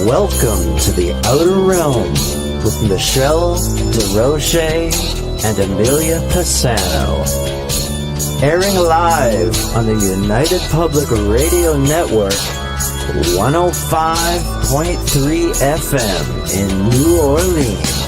Welcome to the Outer Realm with Michelle Desrochers and Amelia Pisano. Airing live on the United Public Radio Network, 105.3 FM in New Orleans.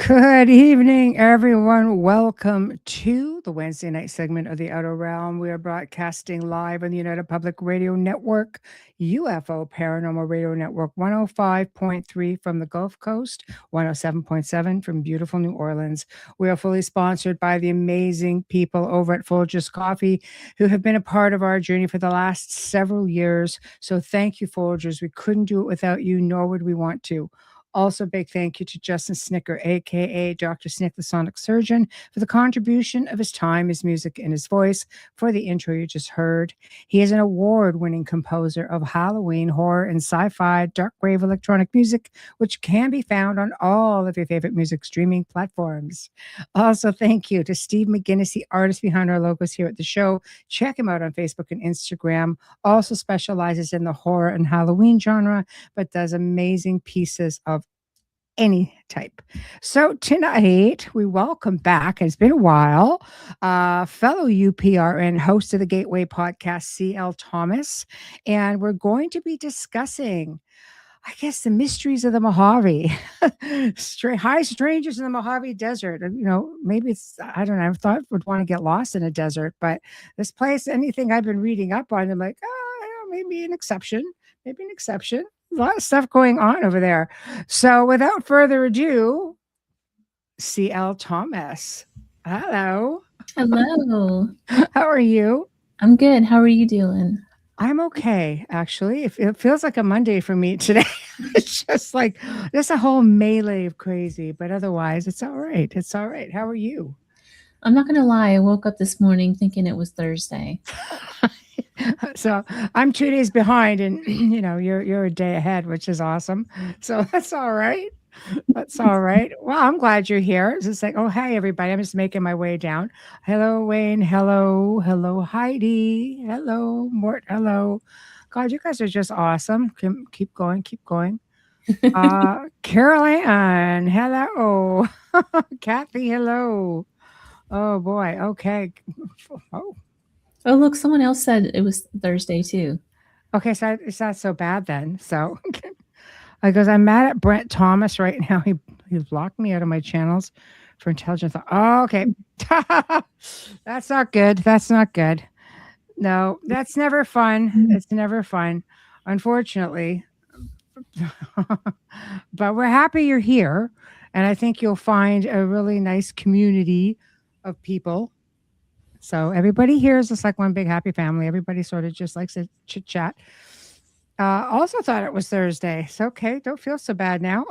Good evening, everyone. Welcome to the Wednesday night segment of the Outer Realm. We are broadcasting live on the United Public Radio Network, UFO Paranormal Radio Network, 105.3 from the Gulf Coast, 107.7 from beautiful New Orleans. We are fully sponsored by the amazing people over at Folgers Coffee who have been a part of our journey for the last several years. So thank you, Folgers. We couldn't do it without you, nor would we want to. Also, big thank you to Justin Snicker, a.k.a. Dr. Snick, the Sonic Surgeon, for the contribution of his time, his music, and his voice for the intro you just heard. He is an award-winning composer of Halloween, horror, and sci-fi dark wave electronic music, which can be found on all of your favorite music streaming platforms. Also, thank you to Steve McGinnis, the artist behind our logos here at the show. Check him out on Facebook and Instagram. Also specializes in the horror and Halloween genre, but does amazing pieces of any type. So tonight we welcome back, it's been a while, fellow UPRN host of the Gateway podcast, C.L. Thomas, and we're going to be discussing, I guess, the mysteries of the Mojave, high strangers in the Mojave Desert. And, you know, maybe it's, I don't know, I thought would want to get lost in a desert, but this place, anything I've been reading up on, I'm like, maybe an exception. A lot of stuff going on over there. So without further ado, C.L. Thomas. Hello. Hello. How are you? I'm good. How are you doing? I'm okay, actually. It feels like a Monday for me today. It's just like, there's a whole melee of crazy, but otherwise it's all right. It's all right. How are you? I'm not going to lie. I woke up this morning thinking it was Thursday. So I'm 2 days behind, and you know you're a day ahead, which is awesome. So that's all right. That's all right. Well, I'm glad you're here. It's just like, oh, hey, everybody. I'm just making my way down. Hello, Wayne. Hello, Heidi. Hello, Mort. Hello. God, you guys are just awesome. Keep going. Carol Ann. Hello. Kathy. Hello. Oh boy. Okay. Oh, look, someone else said it was Thursday too. Okay, so it's not so bad then. So I goes, I'm mad at Brent Thomas right now. He blocked me out of my channels for intelligence. Oh, okay. That's not good. No, that's never fun. It's never fun, unfortunately. But we're happy you're here. And I think you'll find a really nice community of people. So everybody here is just like one big happy family. Everybody sort of just likes to chit chat. Also thought it was Thursday. So, okay, don't feel so bad now.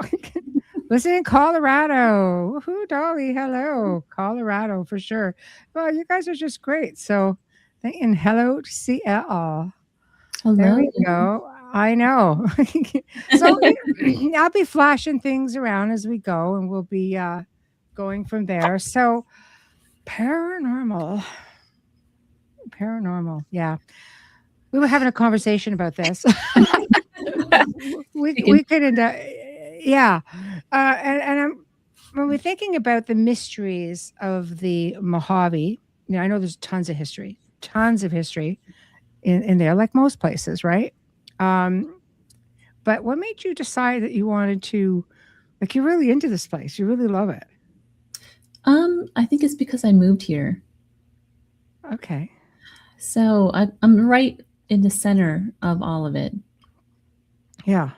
Listen in Colorado. Woohoo, Dolly. Hello. Colorado for sure. Well, you guys are just great. So, and hello to CL. Hello. There we go. I know. So I'll be flashing things around as we go, and we'll be going from there. So paranormal. Yeah. We were having a conversation about this. we could end up, yeah. And when we're thinking about the mysteries of the Mojave, you know, I know there's tons of history in there, like most places, right? But what made you decide that you wanted to, like, you're really into this place, you really love it? I think it's because I moved here. Okay. So I'm right in the center of all of it. Yeah.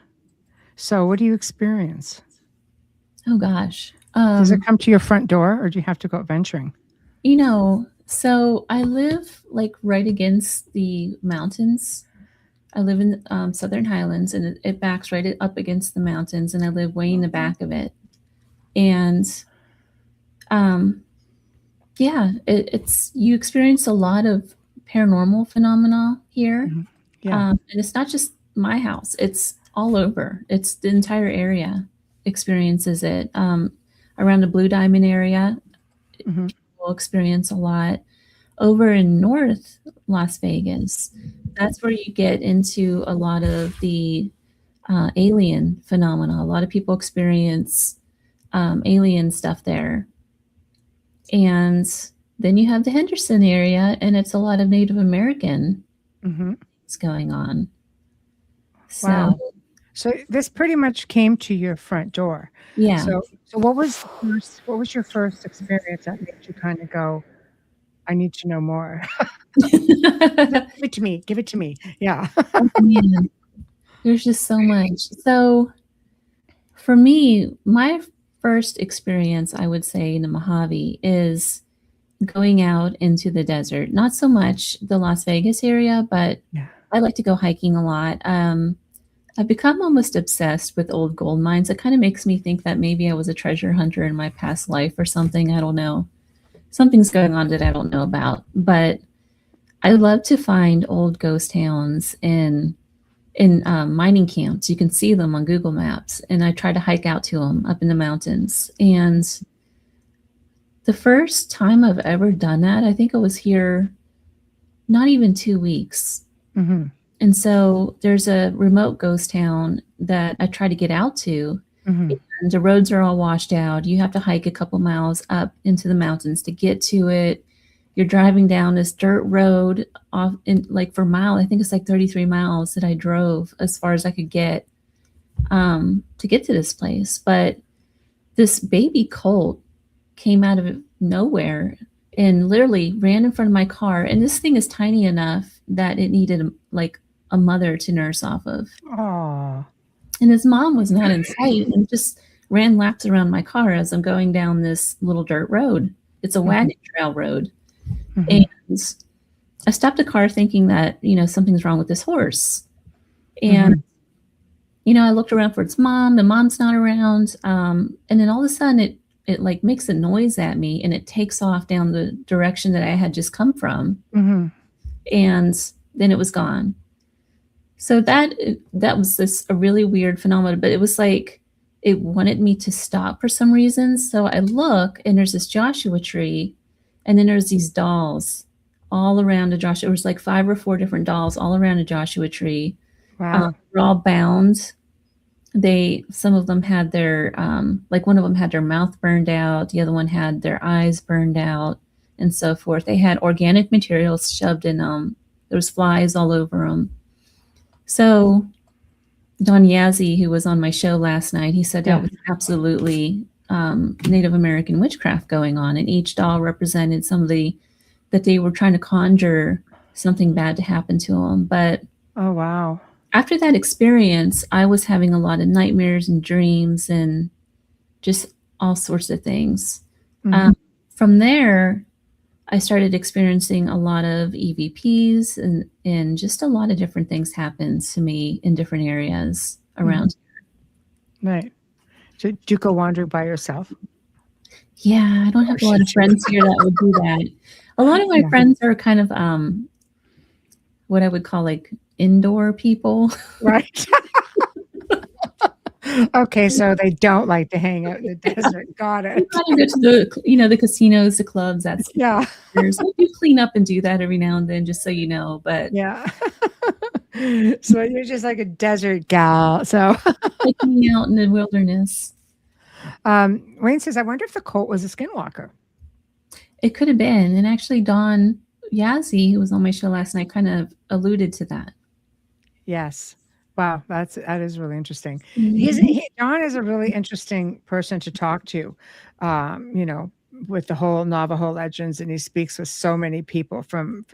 So what do you experience? Oh gosh. Does it come to your front door, or do you have to go venturing? You know, so I live like right against the mountains. I live in Southern Highlands, and it backs right up against the mountains, and I live way in the back of it. And Yeah, it's you experience a lot of paranormal phenomena here. Mhm. Yeah. And it's not just my house, it's all over. It's the entire area experiences it. Around the Blue Diamond area, Mhm. we'll experience a lot. Over in North Las Vegas, that's where you get into a lot of the alien phenomena. A lot of people experience alien stuff there. And then you have the Henderson area, and it's a lot of Native American Mhm. things going on. So, Wow. So this pretty much came to your front door. yeah. So what was your first experience that made you kind of go, I need to know more? Give it to me. Give it to me. Yeah. Oh, man. There's just so much. So, for me, my first experience, I would say, in the Mojave is going out into the desert. Not so much the Las Vegas area, but Yeah. I like to go hiking a lot. I've become almost obsessed with old gold mines. It kind of makes me think that maybe I was a treasure hunter in my past life or something. I don't know. Something's going on that I don't know about. But I love to find old ghost towns in mining camps. You can see them on Google Maps, and I try to hike out to them up in the mountains. And the first time I've ever done that, I think I was here not even 2 weeks. Mm-hmm. And so there's a remote ghost town that I try to get out to. Mm-hmm. And the roads are all washed out. You have to hike a couple miles up into the mountains to get to it. You're driving down this dirt road off in like for a mile. I think it's like 33 miles that I drove as far as I could get to get to this place. But this baby colt came out of nowhere and literally ran in front of my car. And this thing is tiny enough that it needed like a mother to nurse off of. Oh. And his mom was not in sight and just ran laps around my car as I'm going down this little dirt road. It's a wagon trail road. Mm-hmm. And I stopped the car thinking that, something's wrong with this horse. And, I looked around for its mom. The mom's not around. And then all of a sudden it like makes a noise at me and it takes off down the direction that I had just come from. Mm-hmm. And then it was gone. So that was a really weird phenomenon, but it was like it wanted me to stop for some reason. So I look and there's this Joshua tree, and then there's these dolls all around the Joshua. It was like 5 or 4 different dolls all around a Joshua tree. Wow. They're all bound. Some of them had their like one of them had their mouth burned out, the other one had their eyes burned out, and so forth. They had organic materials shoved in them. There was flies all over them. So Don Yazzie, who was on my show last night, he said that was absolutely Native American witchcraft going on, and each doll represented that they were trying to conjure something bad to happen to them. But oh, wow. After that experience, I was having a lot of nightmares and dreams and just all sorts of things. Mm-hmm. From there, I started experiencing a lot of EVPs and just a lot of different things happened to me in different areas around here. Right. So do you go wandering by yourself? Yeah, I don't have a lot of friends here that would do that. A lot of my friends are kind of what I would call like indoor people. Right. Okay, so they don't like to hang out in the desert. Got it. You go to the casinos, the clubs. That's yeah. We do clean up and do that every now and then, just so you know. But yeah. So you're just like a desert gal. So hiking out in the wilderness. Wayne says, I wonder if the colt was a skinwalker. It could have been, and actually, Don Yazzie, who was on my show last night, kind of alluded to that. Yes. Wow, that is really interesting. Mm-hmm. Don is a really interesting person to talk to, with the whole Navajo legends, and he speaks with so many people from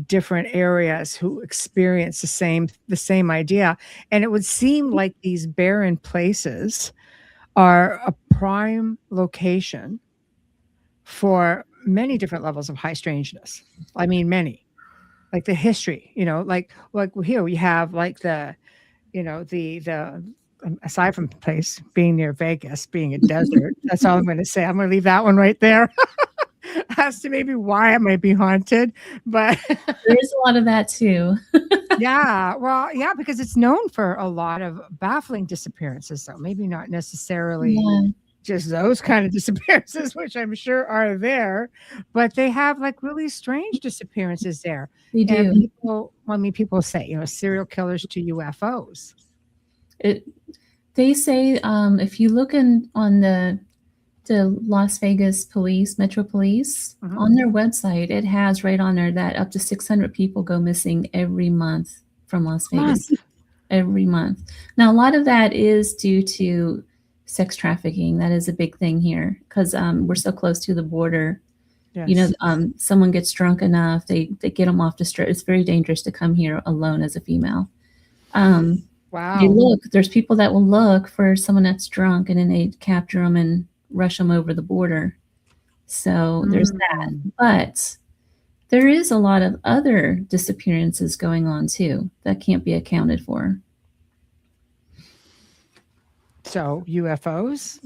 different areas who experience the same idea. And it would seem like these barren places are a prime location for many different levels of high strangeness. I mean, many. Like the history, like here we have like the aside from the place being near Vegas, being a desert, that's all I'm going to say. I'm going to leave that one right there. As to maybe why it might be haunted, but There's a lot of that too. yeah, well, yeah, because it's known for a lot of baffling disappearances, so maybe not necessarily Yeah, just those kind of disappearances, which I'm sure are there, but they have like really strange disappearances there. they And do. people, well, I mean, people say, serial killers to UFOs. They say if you look on the Las Vegas police, Metro Police, on their website, it has right on there that up to 600 people go missing every month from Las Vegas. Every month. Now, a lot of that is due to sex trafficking. That is a big thing here because we're so close to the border. Yes. Someone gets drunk enough, they get them off the street. It's very dangerous to come here alone as a female. Wow. There's people that will look for someone that's drunk and then they capture them and rush them over the border. So there's that. But there is a lot of other disappearances going on too that can't be accounted for. So UFOs?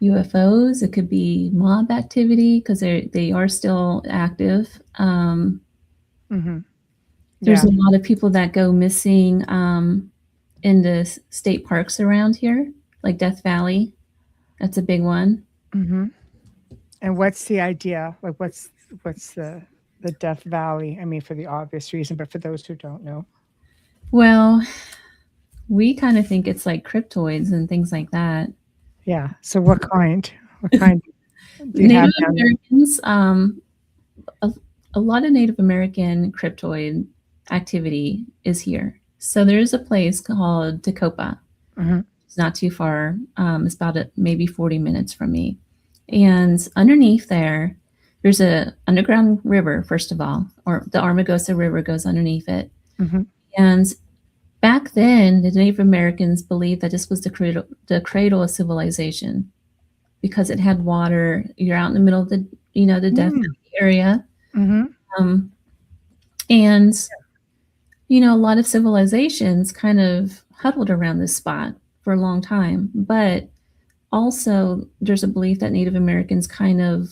UFOs, it could be mob activity because they are still active. There's a lot of people that go missing in the state parks around here, like Death Valley. That's a big one. And what's the idea? Like, what's the Death Valley? I mean, for the obvious reason, but for those who don't know. Well, we kind of think it's like cryptoids and things like that. Yeah. So what kind? What kind do you Native have Americans, a lot of Native American cryptoid activity is here. So there's a place called Tecopa. It's not too far. It's about maybe 40 minutes from me. And underneath there's a underground river, first of all, or the Armagosa River goes underneath it. And back then, the Native Americans believed that this was the cradle of civilization because it had water. You're out in the middle of the Death Valley area. And a lot of civilizations kind of huddled around this spot for a long time. But also, there's a belief that Native Americans kind of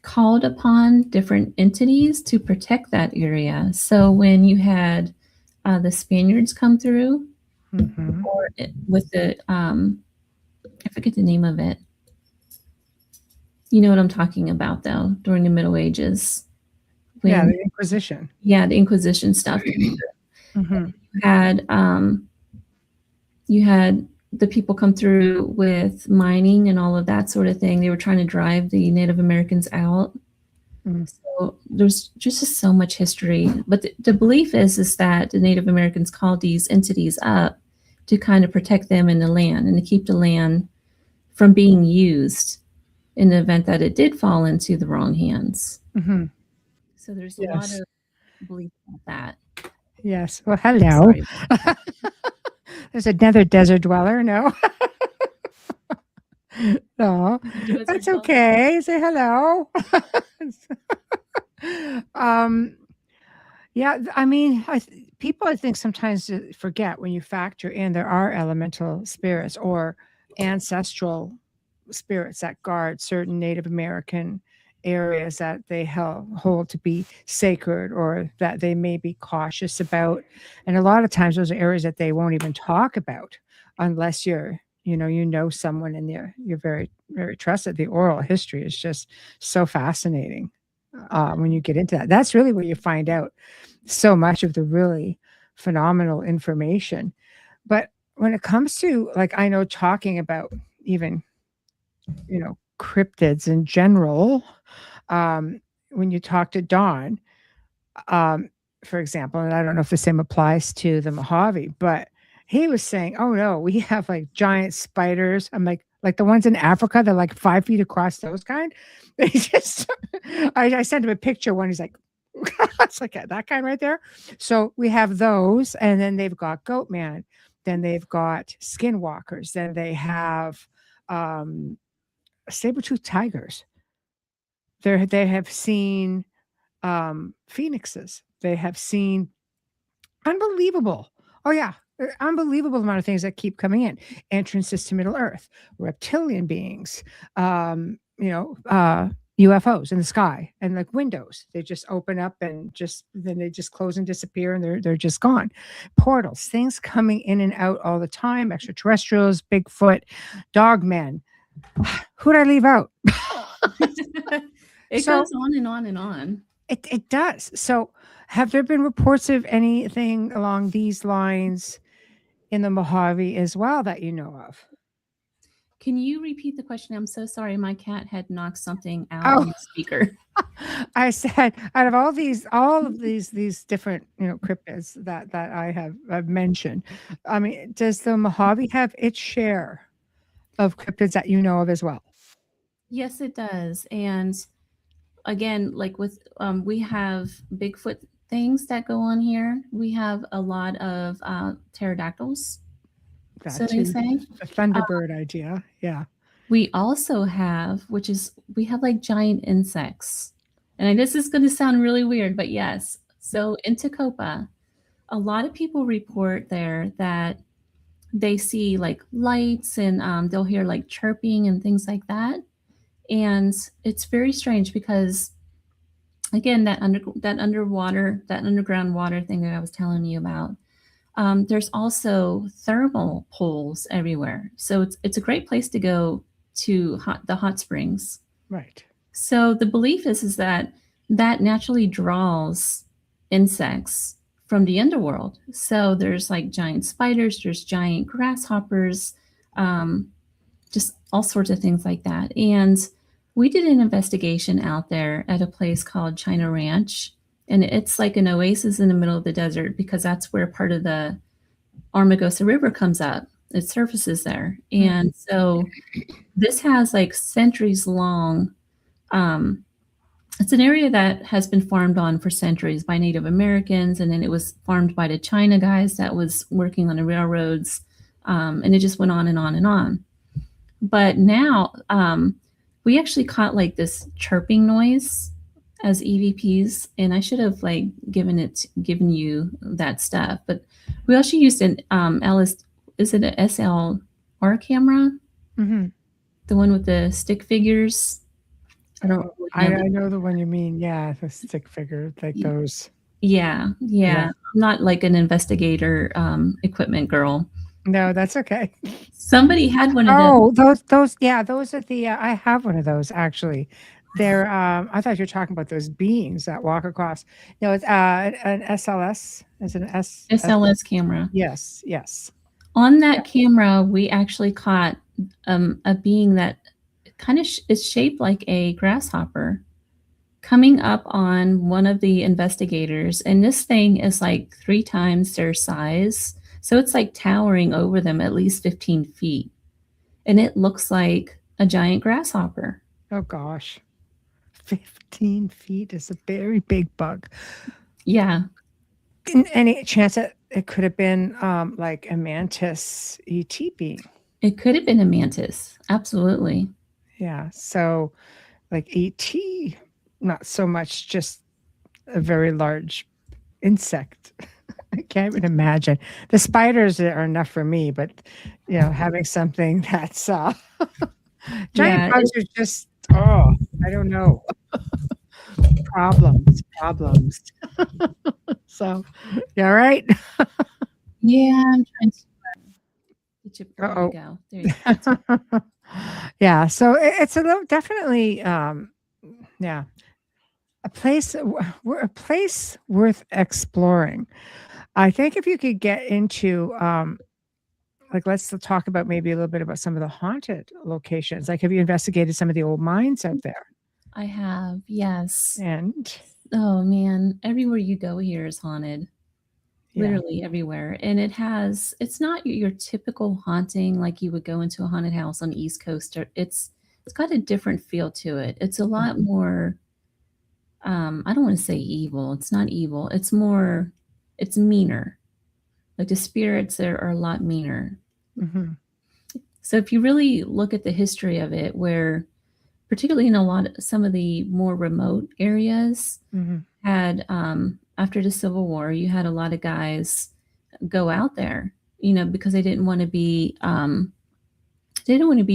called upon different entities to protect that area. So when you had the Spaniards come through, or with the, I forget the name of it. You know what I'm talking about, though, during the Middle Ages. Yeah, the Inquisition. Yeah, the Inquisition stuff. You had the people come through with mining and all of that sort of thing. They were trying to drive the Native Americans out. So there's just so much history. But the belief is that the Native Americans called these entities up to kind of protect them in the land and to keep the land from being used in the event that it did fall into the wrong hands. So there's a lot of belief about that. Yes. Well, hello. There's another desert dweller. No. No, that's okay. Say hello. Yeah, I mean, people, I think, sometimes forget when you factor in there are elemental spirits or ancestral spirits that guard certain Native American areas that they hold to be sacred or that they may be cautious about. And a lot of times those are areas that they won't even talk about unless you know someone and you're very, very trusted. The oral history is just so fascinating when you get into that. That's really where you find out so much of the really phenomenal information. But when it comes to, like, I know talking about even, cryptids in general, when you talk to Don, for example, and I don't know if the same applies to the Mojave, but he was saying, oh no, we have like giant spiders. I'm like the ones in Africa, they're like 5 feet across, those kind. They just, I sent him a picture one. He's like, it's like that kind right there. So we have those, and then they've got goat man. Then they've got skinwalkers. Then they have saber-toothed tigers. They have seen phoenixes. They have seen unbelievable. Oh yeah, unbelievable amount of things that keep coming in. Entrances to Middle Earth, reptilian beings, UFOs in the sky, and like windows. They just open up and then they just close and disappear, and they're just gone. Portals, things coming in and out all the time. Extraterrestrials, Bigfoot, dogmen. Who'd I leave out? It goes on and on and on. It does. So, have there been reports of anything along these lines in the Mojave as well that you know of? Can you repeat the question? I'm so sorry. My cat had knocked something out on the speaker. I said, out of all of these different, cryptids that I've mentioned, I mean, does the Mojave have its share of cryptids that you know of as well? Yes, it does. And again, like with we have Bigfoot things that go on here. We have a lot of pterodactyls. So they say the Thunderbird idea. Yeah. We also have, we have like giant insects. And this is going to sound really weird, but yes. So in Tacoma, a lot of people report there that they see like lights and they'll hear like chirping and things like that. And it's very strange because, again, that underground water thing that I was telling you about. There's also thermal pools everywhere. So it's a great place to go to the hot springs. Right. So the belief is that naturally draws insects from the underworld. So there's like giant spiders, there's giant grasshoppers, just all sorts of things like that. And we did an investigation out there at a place called China Ranch. And it's like an oasis in the middle of the desert because that's where part of the Armagosa River comes up. It surfaces there. And so this has like centuries long. It's an area that has been farmed on for centuries by Native Americans. And then it was farmed by the China guys that was working on the railroads. And it just went on and on and on. But now we actually caught like this chirping noise as EVPs, and I should have like given you that stuff. But we also used an is it an SLR camera? Mm-hmm. The one with the stick figures. I know the one you mean. Yeah, the stick figure, like those. Yeah. I'm not like an investigator equipment girl. No, that's okay. Somebody had one of those. Those are the. I have one of those actually. They're. I thought you were talking about those beings that walk across. No, it's an SLS. It's an SLS camera. Yes. On that camera, we actually caught a being that kind of is shaped like a grasshopper coming up on one of the investigators, and this thing is like 3 times their size. So it's like towering over them at least 15 feet. And it looks like a giant grasshopper. Oh, gosh. 15 feet is a very big bug. Yeah. Any chance that it could have been like a mantis ET being? It could have been a mantis. Absolutely. Yeah. So like ET, not so much just a very large insect. I can't even imagine. The spiders are enough for me, but having something that's giant bugs are just I don't know. Problems. So, you all right? Yeah, I'm trying to get you. There you go. There you go. Yeah. So it's a little definitely, a place worth exploring. I think if you could get into, let's talk about maybe a little bit about some of the haunted locations. Like, have you investigated some of the old mines out there? I have, yes. And oh man, everywhere you go here is haunted. Literally everywhere. And it's not your typical haunting like you would go into a haunted house on the East Coast. It's got a different feel to it. It's a lot more, I don't want to say evil. It's not evil. It's meaner. Like the spirits there are a lot meaner. Mm-hmm. So if you really look at the history of it, where particularly in some of the more remote areas had, after the Civil War, you had a lot of guys go out there because they didn't want to be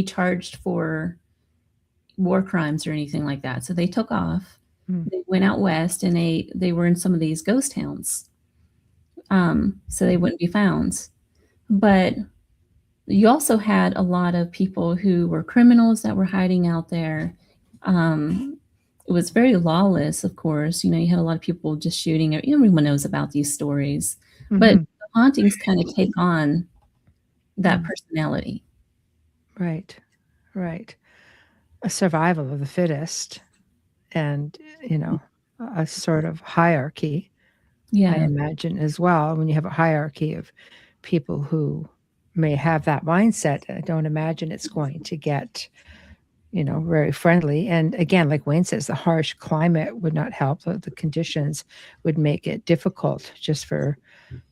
charged for war crimes or anything like that. So they took off. They went out west, and they were in some of these ghost towns, so they wouldn't be found. But you also had a lot of people who were criminals that were hiding out there. It was very lawless, of course. You had a lot of people just shooting. Everyone knows about these stories. But the hauntings kind of take on that personality. Right. A survival of the fittest, and, a sort of hierarchy. Yeah. I imagine as well, when you have a hierarchy of people who may have that mindset, I don't imagine it's going to get, very friendly. And again, like Wayne says, the harsh climate would not help. The conditions would make it difficult just for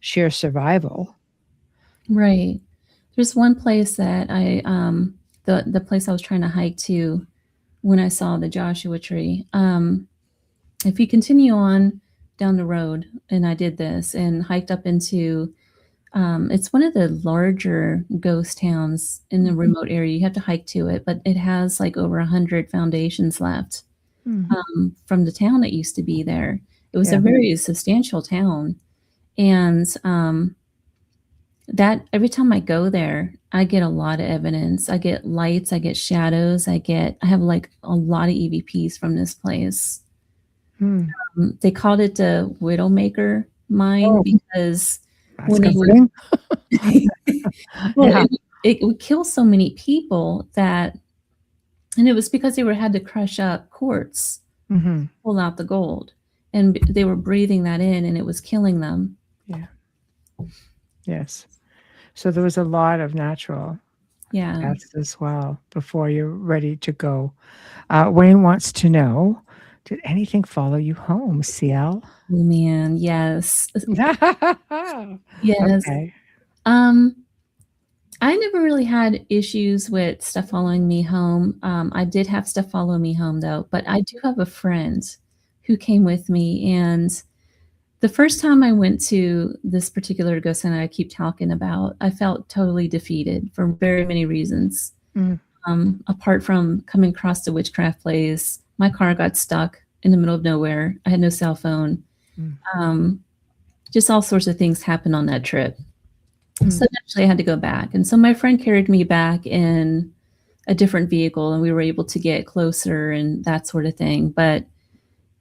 sheer survival. Right. There's one place that the place I was trying to hike to when I saw the Joshua tree. If you continue on down the road, and I did this and hiked up into, it's one of the larger ghost towns in the remote area. You have to hike to it, but it has like over 100 foundations left from the town that used to be there. It was a very substantial town. And that every time I go there, I get a lot of evidence. I get lights, I get shadows, I have like a lot of EVPs from this place. They called it the Widowmaker mine because when it would kill so many people and it was because they had to crush up quartz, pull out the gold, and they were breathing that in, and it was killing them. Yeah. Yes. So there was a lot of natural deaths as well before you're ready to go. Wayne wants to know, did anything follow you home, CL? Oh man, yes. Yes. Okay. I never really had issues with stuff following me home. I did have stuff follow me home though, but I do have a friend who came with me, and the first time I went to this particular ghost hunt I keep talking about, I felt totally defeated for very many reasons. Apart from coming across the witchcraft place, my car got stuck in the middle of nowhere. I had no cell phone. Just all sorts of things happened on that trip. So eventually I had to go back. And so my friend carried me back in a different vehicle, and we were able to get closer and that sort of thing. But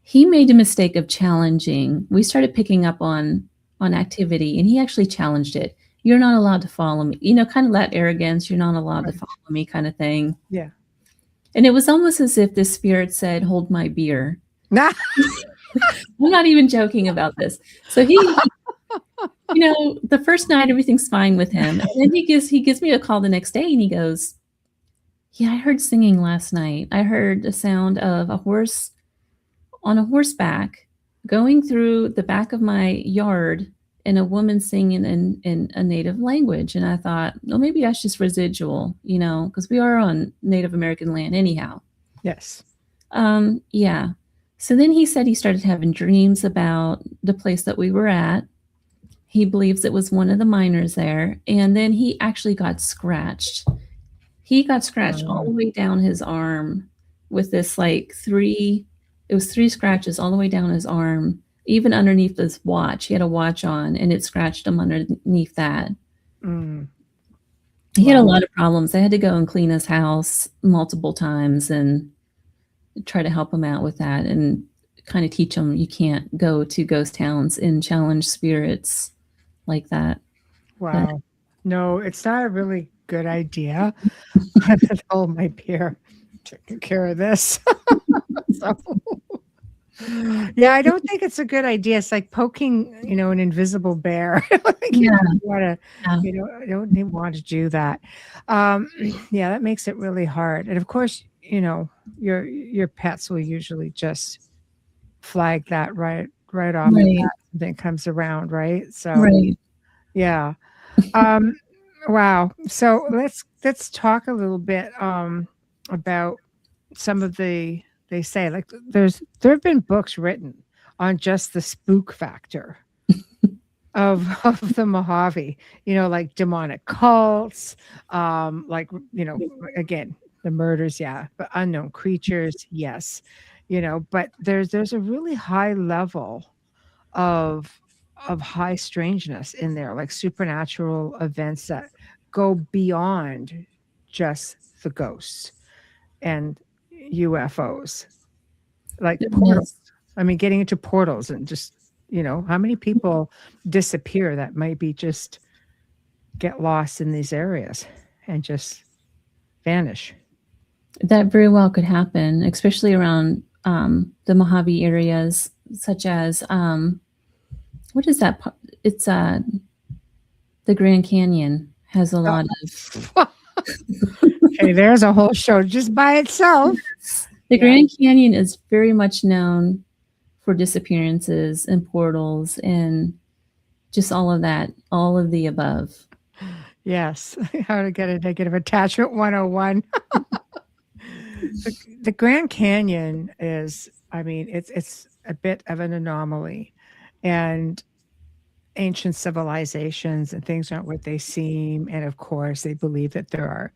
he made a mistake of challenging. We started picking up on activity, and he actually challenged it. You're not allowed to follow me. Kind of that arrogance, you're not allowed to follow me kind of thing. Yeah. And it was almost as if this spirit said, hold my beer. Nah. I'm not even joking about this. So he, the first night, everything's fine with him. And then he gives me a call the next day, and he goes, yeah, I heard singing last night. I heard the sound of a horse on a horseback going through the back of my yard, and a woman singing in a native language. And I thought, well, maybe that's just residual, because we are on Native American land anyhow. Yes. Yeah. So then he said he started having dreams about the place that we were at. He believes it was one of the miners there. And then he actually got scratched. He got scratched all the way down his arm with this three scratches all the way down his arm, even underneath his watch. He had a watch on, and it scratched him underneath that. He had a lot of problems. I had to go and clean his house multiple times and try to help him out with that, and kind of teach him you can't go to ghost towns and challenge spirits like that. Wow. No, it's not a really good idea. Hold my beer, taking care of this. Yeah, I don't think it's a good idea. It's like poking, an invisible bear. You don't want to do that. Yeah, that makes it really hard. And of course, your pets will usually just flag that right off the bat, something comes around, right? So yeah. Wow. So let's talk a little bit about some of they say, like, there have been books written on just the spook factor. of the Mojave, like demonic cults, like, again, the murders, yeah, but unknown creatures, yes, but there's a really high level of high strangeness in there, like supernatural events that go beyond just the ghosts and UFOs, like portals. Yes. I mean, getting into portals and just, how many people disappear that might be just get lost in these areas and just vanish. That very well could happen, especially around the Mojave areas, such as what is that? It's the Grand Canyon has a lot of. Okay, there's a whole show just by itself. The Grand Canyon is very much known for disappearances and portals and just all of that, all of the above. Yes, how to get a negative attachment 101. The Grand Canyon is, I mean, it's a bit of an anomaly, and ancient civilizations and things aren't what they seem. And of course, they believe that there are,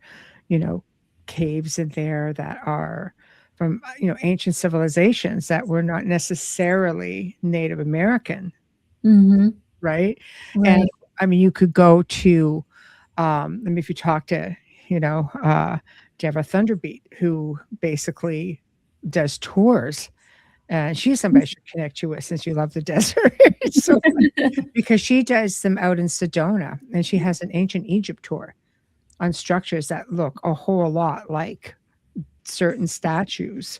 caves in there that are from, ancient civilizations that were not necessarily Native American, Mm-hmm. right? Right. And I mean, you could go to, if you talk to, Deborah Thunderbeat, who basically does tours. And she's somebody I should connect you with since you love the desert. So, because she does them out in Sedona, and she has an ancient Egypt tour on structures that look a whole lot like certain statues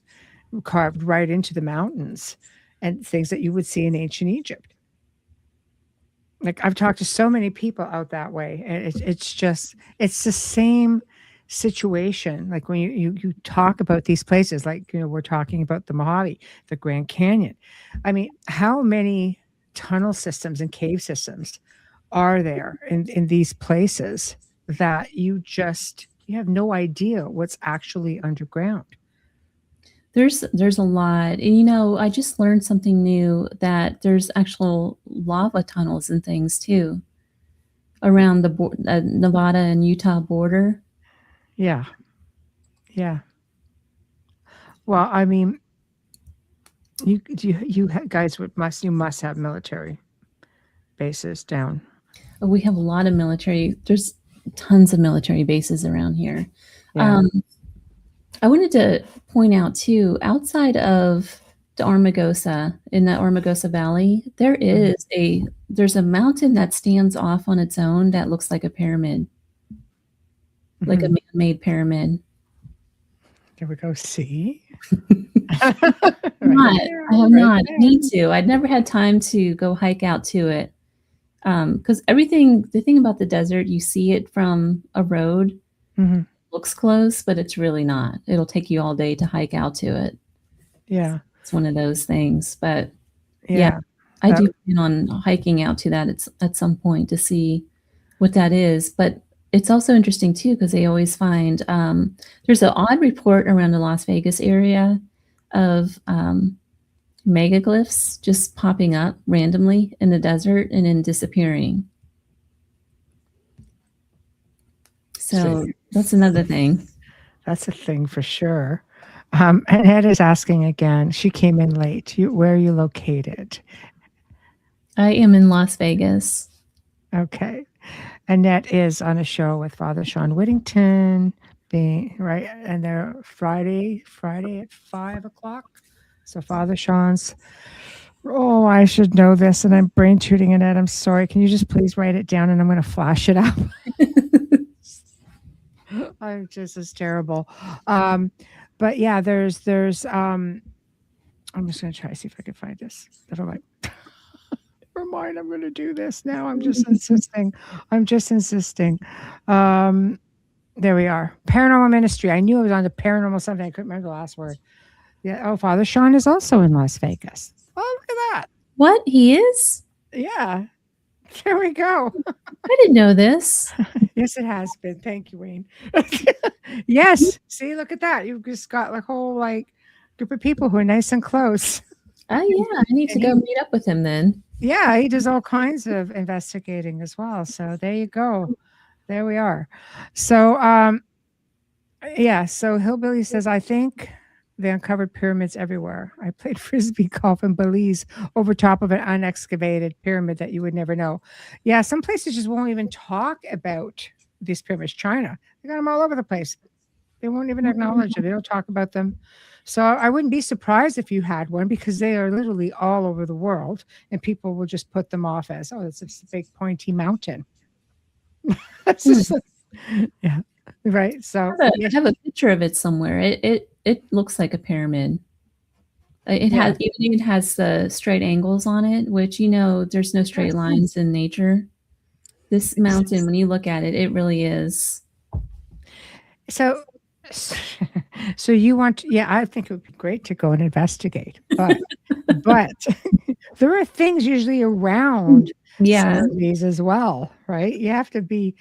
carved right into the mountains and things that you would see in ancient Egypt. Like, I've talked to so many people out that way, and it's the same situation. Like when you talk about these places, like, we're talking about the Mojave, the Grand Canyon. I mean, how many tunnel systems and cave systems are there in these places that you have no idea what's actually underground? There's a lot. And, I just learned something new, that there's actual lava tunnels and things too around the Nevada and Utah border. Yeah. Yeah. Well, I mean, you guys must have military bases down. We have a lot of there's tons of military bases around here. Yeah. I wanted to point out too, outside of the Armagosa, in the Armagosa Valley, there's a mountain that stands off on its own that looks like a pyramid, like a man-made pyramid. There we go. See? I have not. I need to. I'd never had time to go hike out to it. Because the thing about the desert, you see it from a road, looks close, but it's really not. It'll take you all day to hike out to it. Yeah. It's one of those things. But yeah, I do plan on hiking out to that at some point to see what that is. But it's also interesting too, because they always find there's an odd report around the Las Vegas area of megaglyphs just popping up randomly in the desert and then disappearing. So that's another thing. That's a thing for sure. Annette is asking again. She came in late. Where are you located? I am in Las Vegas. Okay. Annette is on a show with Father Sean Whittington, and they're Friday at 5:00. So Father Sean's. Oh, I should know this, and I'm brain tooting, Annette. I'm sorry. Can you just please write it down, and I'm going to flash it up. I'm just as terrible. But yeah, there's. I'm just going to try to see if I can find this. Never mind. Never mind. I'm going to do this now. I'm just insisting. There we are. Paranormal Ministry. I knew it was on the paranormal something. I couldn't remember the last word. Yeah. Oh, Father Sean is also in Las Vegas. Oh, look at that. What? He is? Yeah. There we go. I didn't know this. Yes, it has been. Thank you, Wayne. Yes. See, look at that. You've just got a whole group of people who are nice and close. Oh yeah, I need to go meet up with him then. Yeah, he does all kinds of investigating as well. So there you go. There we are. So yeah, so Hillbilly says, I think they uncovered pyramids everywhere. I played frisbee golf in Belize over top of an unexcavated pyramid that you would never know. Yeah, some places just won't even talk about these pyramids. China, they got them all over the place. They won't even acknowledge it. They don't talk about them. So I wouldn't be surprised if you had one because they are literally all over the world, and people will just put them off as, oh, it's a big pointy mountain. That's just yeah, right. So I yeah, have a picture of it somewhere. It looks like a pyramid. It yeah. has even has the straight angles on it, which there's no straight lines in nature. This mountain, when you look at it, it really is. So, so you want? Yeah, I think it would be great to go and investigate, but there are things usually around some Yeah. of these as well, right? You have to be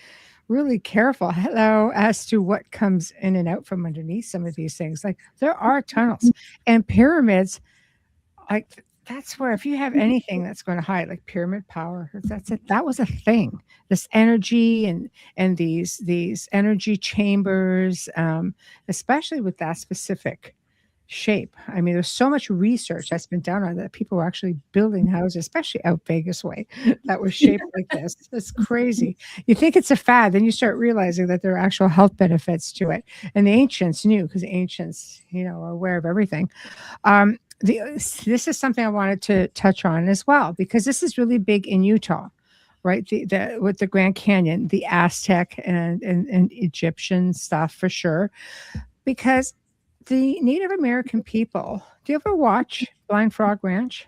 really careful. Hello, as to what comes in and out from underneath some of these things. Like there are tunnels and pyramids. Like that's where if you have anything that's going to hide, like pyramid power, that's it. That was a thing. This energy and these energy chambers, especially with that specific shape. I mean, there's so much research that's been done on that. People were actually building houses, especially out Vegas way, that was shaped like this. It's crazy. You think it's a fad, then you start realizing that there are actual health benefits to it. And the ancients knew because the ancients, are aware of everything. This is something I wanted to touch on as well because this is really big in Utah, right? The with the Grand Canyon, the Aztec and Egyptian stuff for sure, because the Native American people. Do you ever watch Blind Frog Ranch?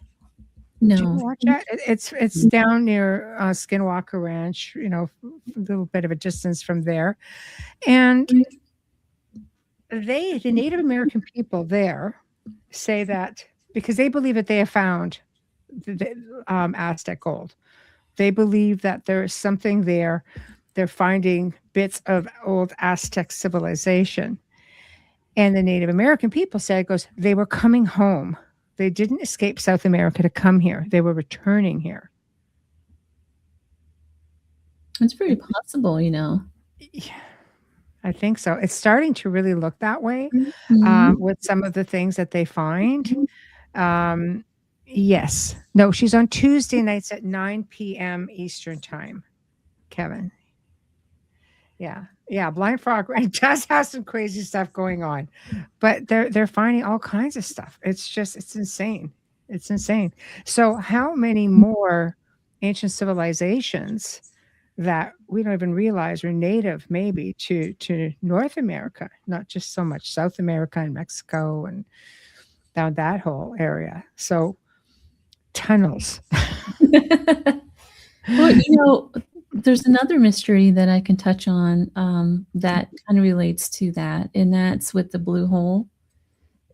Did you ever No. watch that? It's down near Skinwalker Ranch, a little bit of a distance from there, and the Native American people there say that because they believe that they have found the Aztec gold. They believe that there is something there. They're finding bits of old Aztec civilization. And the Native American people say, they were coming home. They didn't escape South America to come here. They were returning here. It's very possible, Yeah, I think so. It's starting to really look that way with some of the things that they find. Yes. No, she's on Tuesday nights at 9 p.m. Eastern time, Kevin. Yeah. Yeah. Blind Frog Ranch does have some crazy stuff going on, but they're finding all kinds of stuff. It's insane. It's insane. So how many more ancient civilizations that we don't even realize are native maybe to North America, not just so much South America and Mexico and down that whole area. So tunnels. Well, there's another mystery that I can touch on that kind of relates to that, and that's with the blue hole.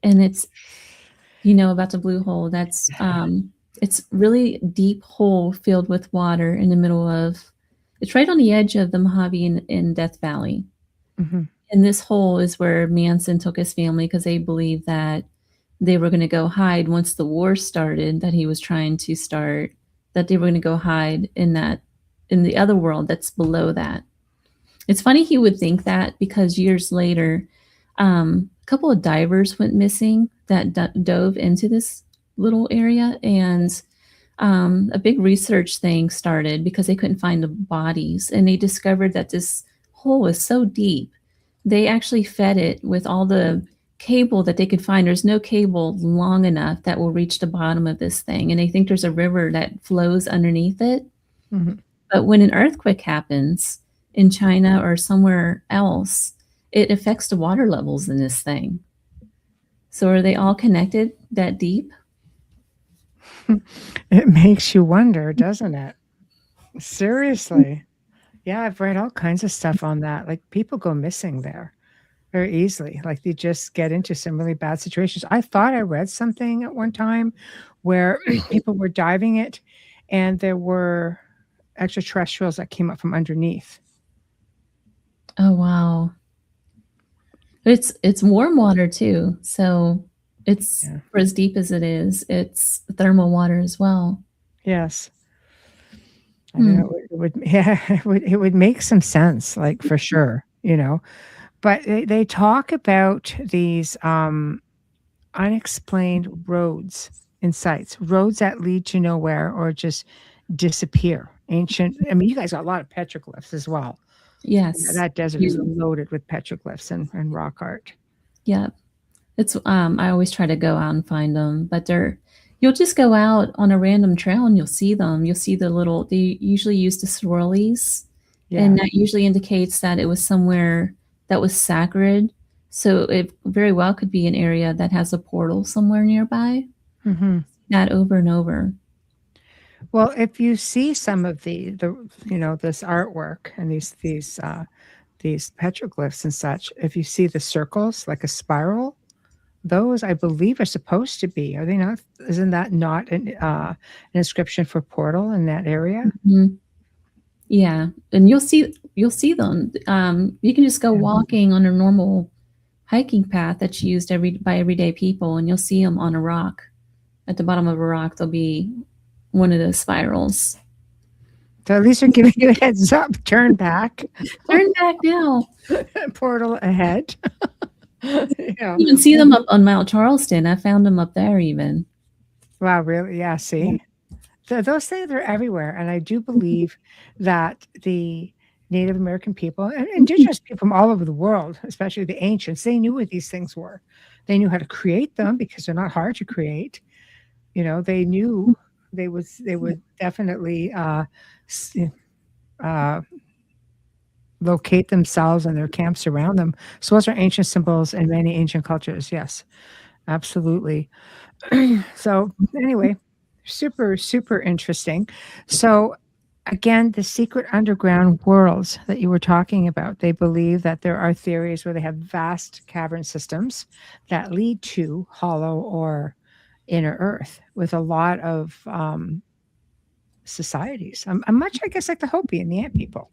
And it's, about the blue hole. That's it's really deep hole filled with water in the middle of. It's right on the edge of the Mojave and Death Valley. Mm-hmm. And this hole is where Manson took his family because they believed that they were going to go hide once the war started, that he was trying to start, that they were going to go hide in the other world that's below that. It's funny he would think that because years later, a couple of divers went missing that dove into this little area, and a big research thing started because they couldn't find the bodies, and they discovered that this hole was so deep. They actually fed it with all the cable that they could find. There's no cable long enough that will reach the bottom of this thing, and they think there's a river that flows underneath it. Mm-hmm. But when an earthquake happens in China or somewhere else, it affects the water levels in this thing. So are they all connected that deep? It makes you wonder, doesn't it? Seriously. Yeah, I've read all kinds of stuff on that. Like people go missing there very easily. Like they just get into some really bad situations. I thought I read something at one time where people were diving it and there were extraterrestrials that came up from underneath. Oh, wow. It's warm water too. So it's for as deep as it is, it's thermal water as well. Yes. I don't know. It would, yeah, it would make some sense, like for sure, But they talk about these unexplained roads and sites, roads that lead to nowhere or just disappear. Ancient. I mean, you guys got a lot of petroglyphs as well. Yes. That desert is loaded with petroglyphs and rock art. Yeah. It's I always try to go out and find them, but you'll just go out on a random trail and you'll see them. You'll see they usually use the swirlies, and that usually indicates that it was somewhere that was sacred. So it very well could be an area that has a portal somewhere nearby. Mm-hmm. That over and over. Well, if you see some of the this artwork and these petroglyphs and such, if you see the circles like a spiral, those I believe are supposed to be. Are they not? Isn't that not an inscription for portal in that area? Mm-hmm. Yeah, and you'll see them. You can just go walking on a normal hiking path that's used by everyday people, and you'll see them on a rock. At the bottom of a rock, there'll be one of those spirals. So at least they're giving you a heads up. Turn back. Turn back now. Portal ahead. You can see them up on Mount Charleston. I found them up there even. Wow, really? Yeah, see? Those things are everywhere. And I do believe that the Native American people and indigenous people from all over the world, especially the ancients, they knew what these things were. They knew how to create them because they're not hard to create. They knew they would definitely locate themselves and their camps around them. So those are ancient symbols in many ancient cultures. Yes, absolutely. So anyway, super, super interesting. So again, the secret underground worlds that you were talking about, they believe that there are theories where they have vast cavern systems that lead to hollow or inner earth with a lot of societies. I'm much, I guess, like the Hopi and the Ant people.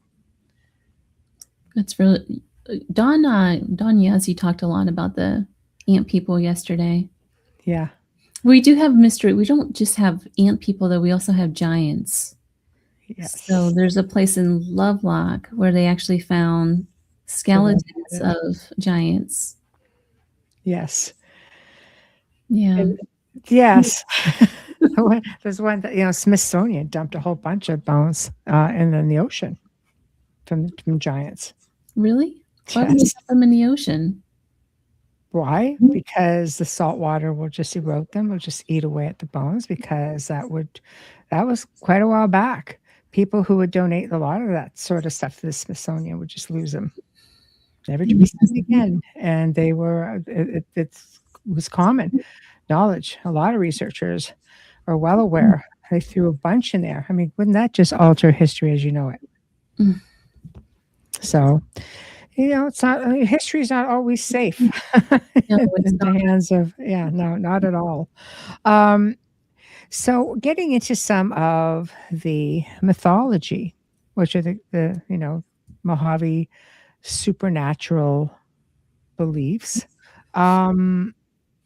That's really Don Yazzie talked a lot about the ant people yesterday. Yeah. We do have mystery. We don't just have ant people, though. We also have giants. Yes. So there's a place in Lovelock where they actually found skeletons of giants. Yes. Yeah. Yes. There's one that, Smithsonian dumped a whole bunch of bones in the ocean from giants. Really? Why would they dump them in the ocean? Why? Because the salt water will just erode them, will just eat away at the bones, because that was quite a while back. People who would donate a lot of that sort of stuff to the Smithsonian would just lose them, never to be seen again. And they were, it was common knowledge. A lot of researchers are well aware. They threw a bunch in there. I mean, wouldn't that just alter history as you know it? Mm. So, it's not, history is not always safe in the hands of, no, not at all. So getting into some of the mythology, which are the Mojave supernatural beliefs,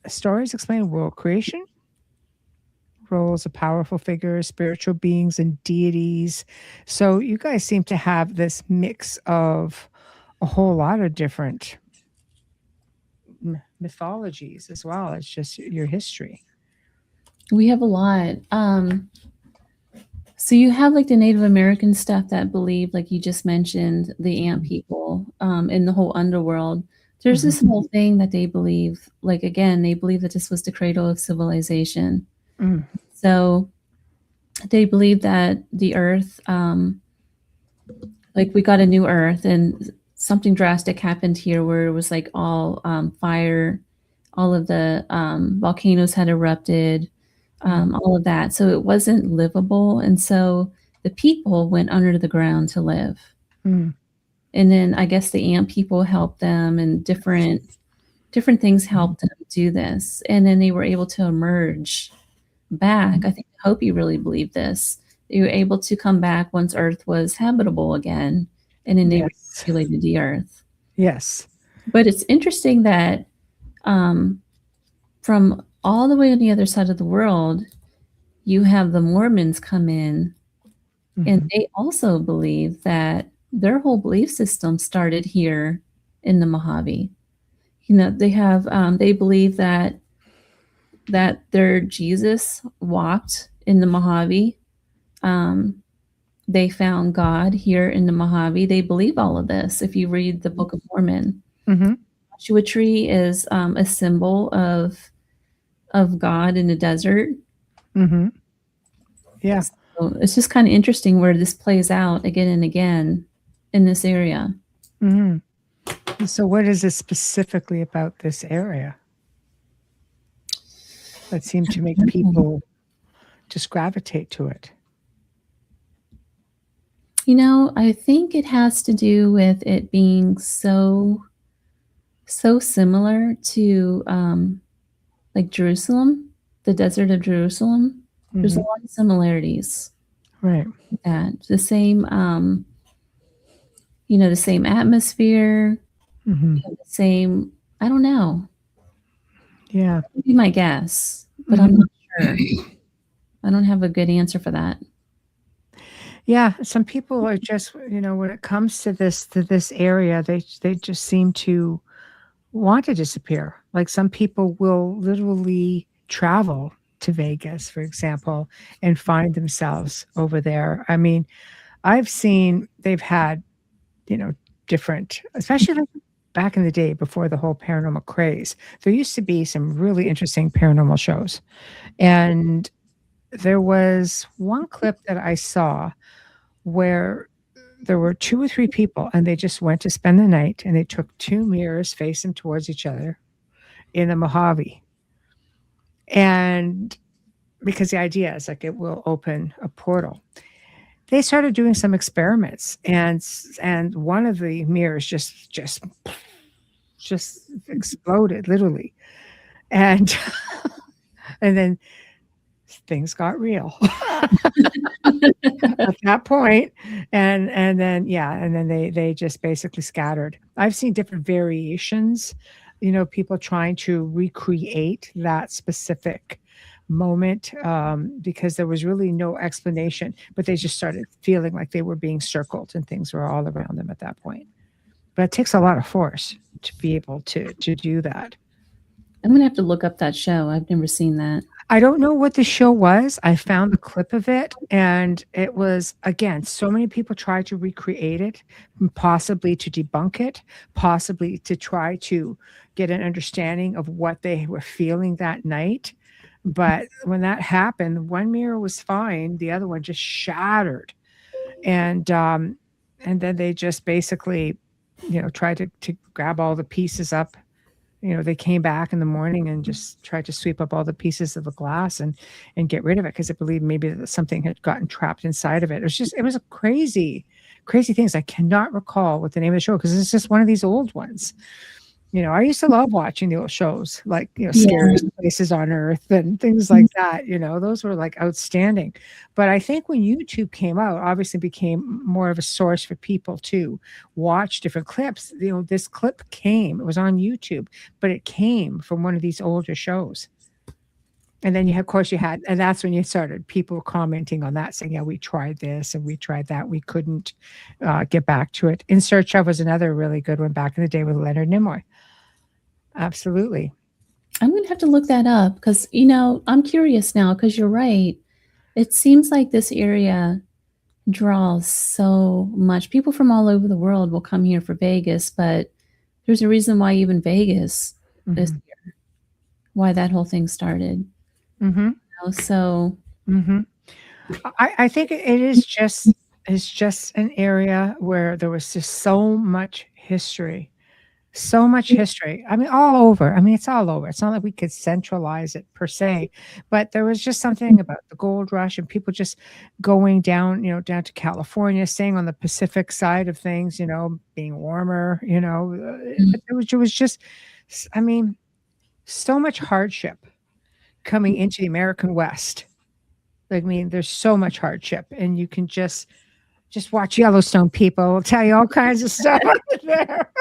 stories explain world creation, roles of powerful figures, spiritual beings, and deities. So you guys seem to have this mix of a whole lot of different mythologies as well as just your history. We have a lot. So you have like the Native American stuff that believe, like you just mentioned, the ant people, in the whole underworld. There's this whole thing that they believe, like, again, they believe that this was the cradle of civilization. Mm. So they believe that the earth, like we got a new earth and something drastic happened here where it was like all fire, all of the volcanoes had erupted, all of that. So it wasn't livable. And so the people went under the ground to live. Mm. And then I guess the ant people helped them, and different things helped them do this. And then they were able to emerge back. I think Hopi really believed this. They were able to come back once Earth was habitable again, and then they repopulated the Earth. Yes. But it's interesting that from all the way on the other side of the world, you have the Mormons come in And they also believe that their whole belief system started here in the Mojave. They have they believe that their Jesus walked in the Mojave. They found God here in the Mojave. They believe all of this. If you read the Book of Mormon, Joshua tree is a symbol of God in the desert. Yeah. So it's just kind of interesting where this plays out again and again in this area. So what is it specifically about this area that seemed to make people just gravitate to it? I think it has to do with it being so similar to like Jerusalem, the desert of Jerusalem. There's a lot of similarities. Right. That the same, the same atmosphere, the same, I don't know. Yeah. That would be my guess, but I'm not sure. I don't have a good answer for that. Yeah, some people are just, when it comes to this area, they just seem to want to disappear. Like some people will literally travel to Vegas, for example, and find themselves over there. I mean, I've seen they've had, different, especially like back in the day before the whole paranormal craze. There used to be some really interesting paranormal shows. And there was one clip that I saw where there were 2 or 3 people and they just went to spend the night and they took 2 mirrors facing towards each other in the Mojave. And because the idea is like it will open a portal. They started doing some experiments and one of the mirrors just exploded literally. And and then things got real at that point. And then they just basically scattered. I've seen different variations, people trying to recreate that specific moment because there was really no explanation, but they just started feeling like they were being circled and things were all around them at that point. But it takes a lot of force to be able to do that. I'm going to have to look up that show. I've never seen that. I don't know what the show was. I found the clip of it, and it was, again, so many people tried to recreate it, possibly to debunk it, possibly to try to get an understanding of what they were feeling that night. But when that happened, one mirror was fine, the other one just shattered. And then they just basically, tried to grab all the pieces up. They came back in the morning and just tried to sweep up all the pieces of the glass and get rid of it because they believed maybe that something had gotten trapped inside of it. It was a crazy things. I cannot recall what the name of the show because it's just one of these old ones. I used to love watching the old shows like, Scariest Places on Earth and things like that. Those were like outstanding. But I think when YouTube came out, obviously became more of a source for people to watch different clips. This clip it was on YouTube, but it came from one of these older shows. And then and that's when you started people commenting on that saying, yeah, we tried this and we tried that. We couldn't get back to it. In Search Of was another really good one back in the day with Leonard Nimoy. Absolutely. I'm going to have to look that up because, I'm curious now because you're right. It seems like this area draws so much. People from all over the world will come here for Vegas, but there's a reason why even Vegas is here, why that whole thing started. So I think it is just an area where there was just so much history. So much history. I mean, all over. I mean, it's all over. It's not like we could centralize it per se, but there was just something about the gold rush and people just going down, down to California, staying on the Pacific side of things, being warmer, but it was just, I mean, so much hardship coming into the American West. I mean, there's so much hardship and you can just watch Yellowstone. People will tell you all kinds of stuff there.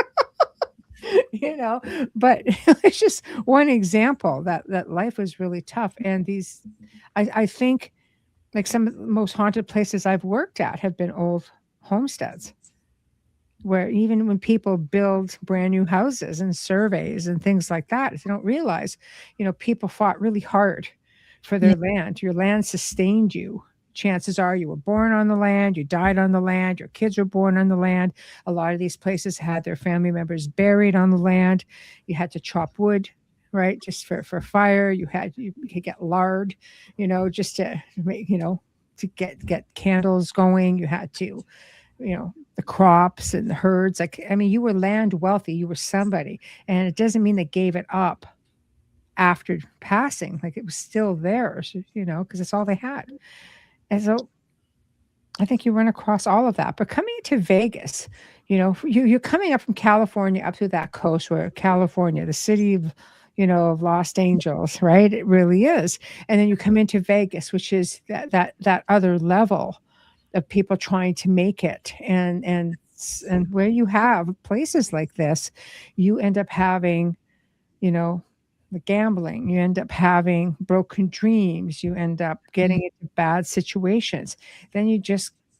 But it's just one example that life was really tough. And I think Like some of the most haunted places I've worked at have been old homesteads, where even when people build brand new houses and surveys and things like that, they don't realize, people fought really hard for Yeah. their land. Your land sustained you. Chances are you were born on the land, you died on the land, your kids were born on the land. A lot of these places had their family members buried on the land. You had to chop wood, right? Just for fire. You could get lard, just to make, to get candles going. You had to, the crops and the herds. You were land wealthy, you were somebody. And it doesn't mean they gave it up after passing. Like, it was still theirs, because it's all they had. And so I think you run across all of that. But coming to Vegas, you're coming up from California up to that coast where California, the city of, of Los Angeles, right? It really is. And then you come into Vegas, which is that other level of people trying to make it. And where you have places like this, you end up having, the gambling, you end up having broken dreams, you end up getting into bad situations. Then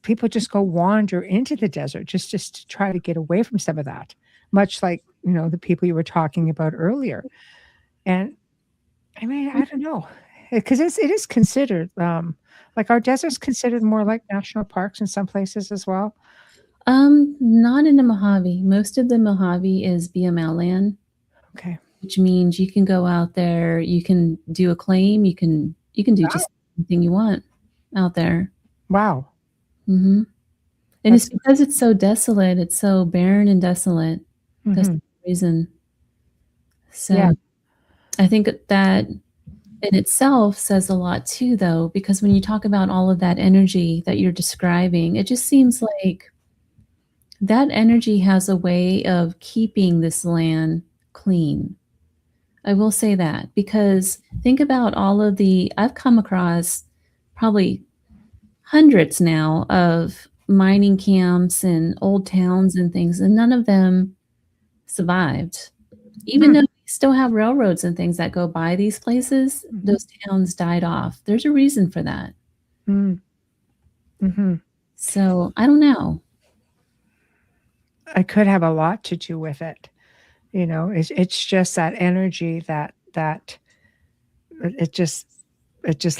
people just go wander into the desert just to try to get away from some of that, much like, the people you were talking about earlier. And I don't know, because it is considered, like, our desert's considered more like national parks in some places as well. Not in the Mojave. Most of the Mojave is BML land. Okay. Which means you can go out there, you can do a claim, you can do just anything you want out there. Wow. Mm-hmm. And it's because it's so desolate, it's so barren and desolate. That's the reason. So yeah. I think that in itself says a lot too, though, because when you talk about all of that energy that you're describing, it just seems like that energy has a way of keeping this land clean. I will say that, because think about I've come across probably hundreds now of mining camps and old towns and things, and none of them survived. Even though we still have railroads and things that go by these places, those towns died off. There's a reason for that. So I don't know. I could have a lot to do with it. It's just that energy that it just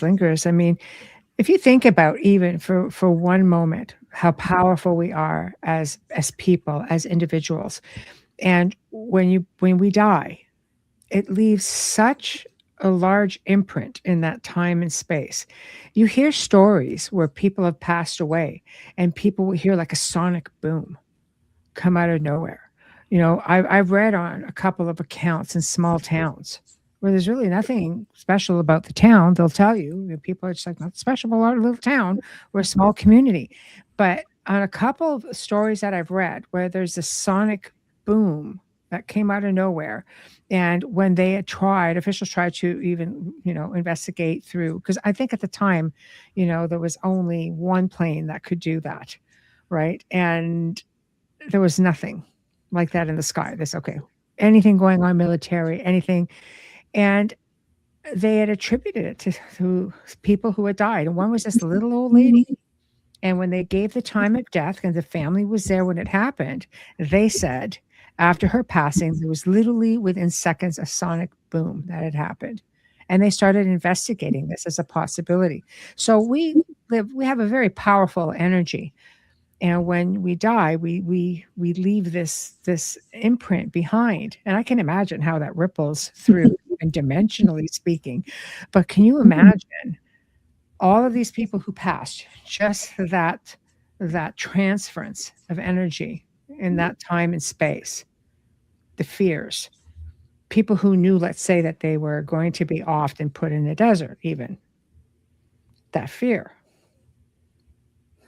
lingers. If you think about, even for one moment, how powerful we are as people, as individuals, and when we die, it leaves such a large imprint in that time and space. You hear stories where people have passed away and people will hear like a sonic boom come out of nowhere. I've read on a couple of accounts in small towns where there's really nothing special about the town. They'll tell you, people are just like, not special about our little town. We're a small community. But on a couple of stories that I've read where there's a sonic boom that came out of nowhere, and when they had officials tried to even, investigate through, because I think at the time, there was only one plane that could do that, right? And there was nothing like that in the sky. Anything going on, military, anything. And they had attributed it to people who had died. And one was this little old lady. And when they gave the time of death, and the family was there when it happened, they said after her passing, there was literally within seconds a sonic boom that had happened. And they started investigating this as a possibility. So we have a very powerful energy. And when we die, we leave this imprint behind. And I can imagine how that ripples through, even dimensionally speaking. But can you imagine all of these people who passed, just that transference of energy in that time and space, the fears, people who knew, let's say, that they were going to be offed and put in the desert, even that fear,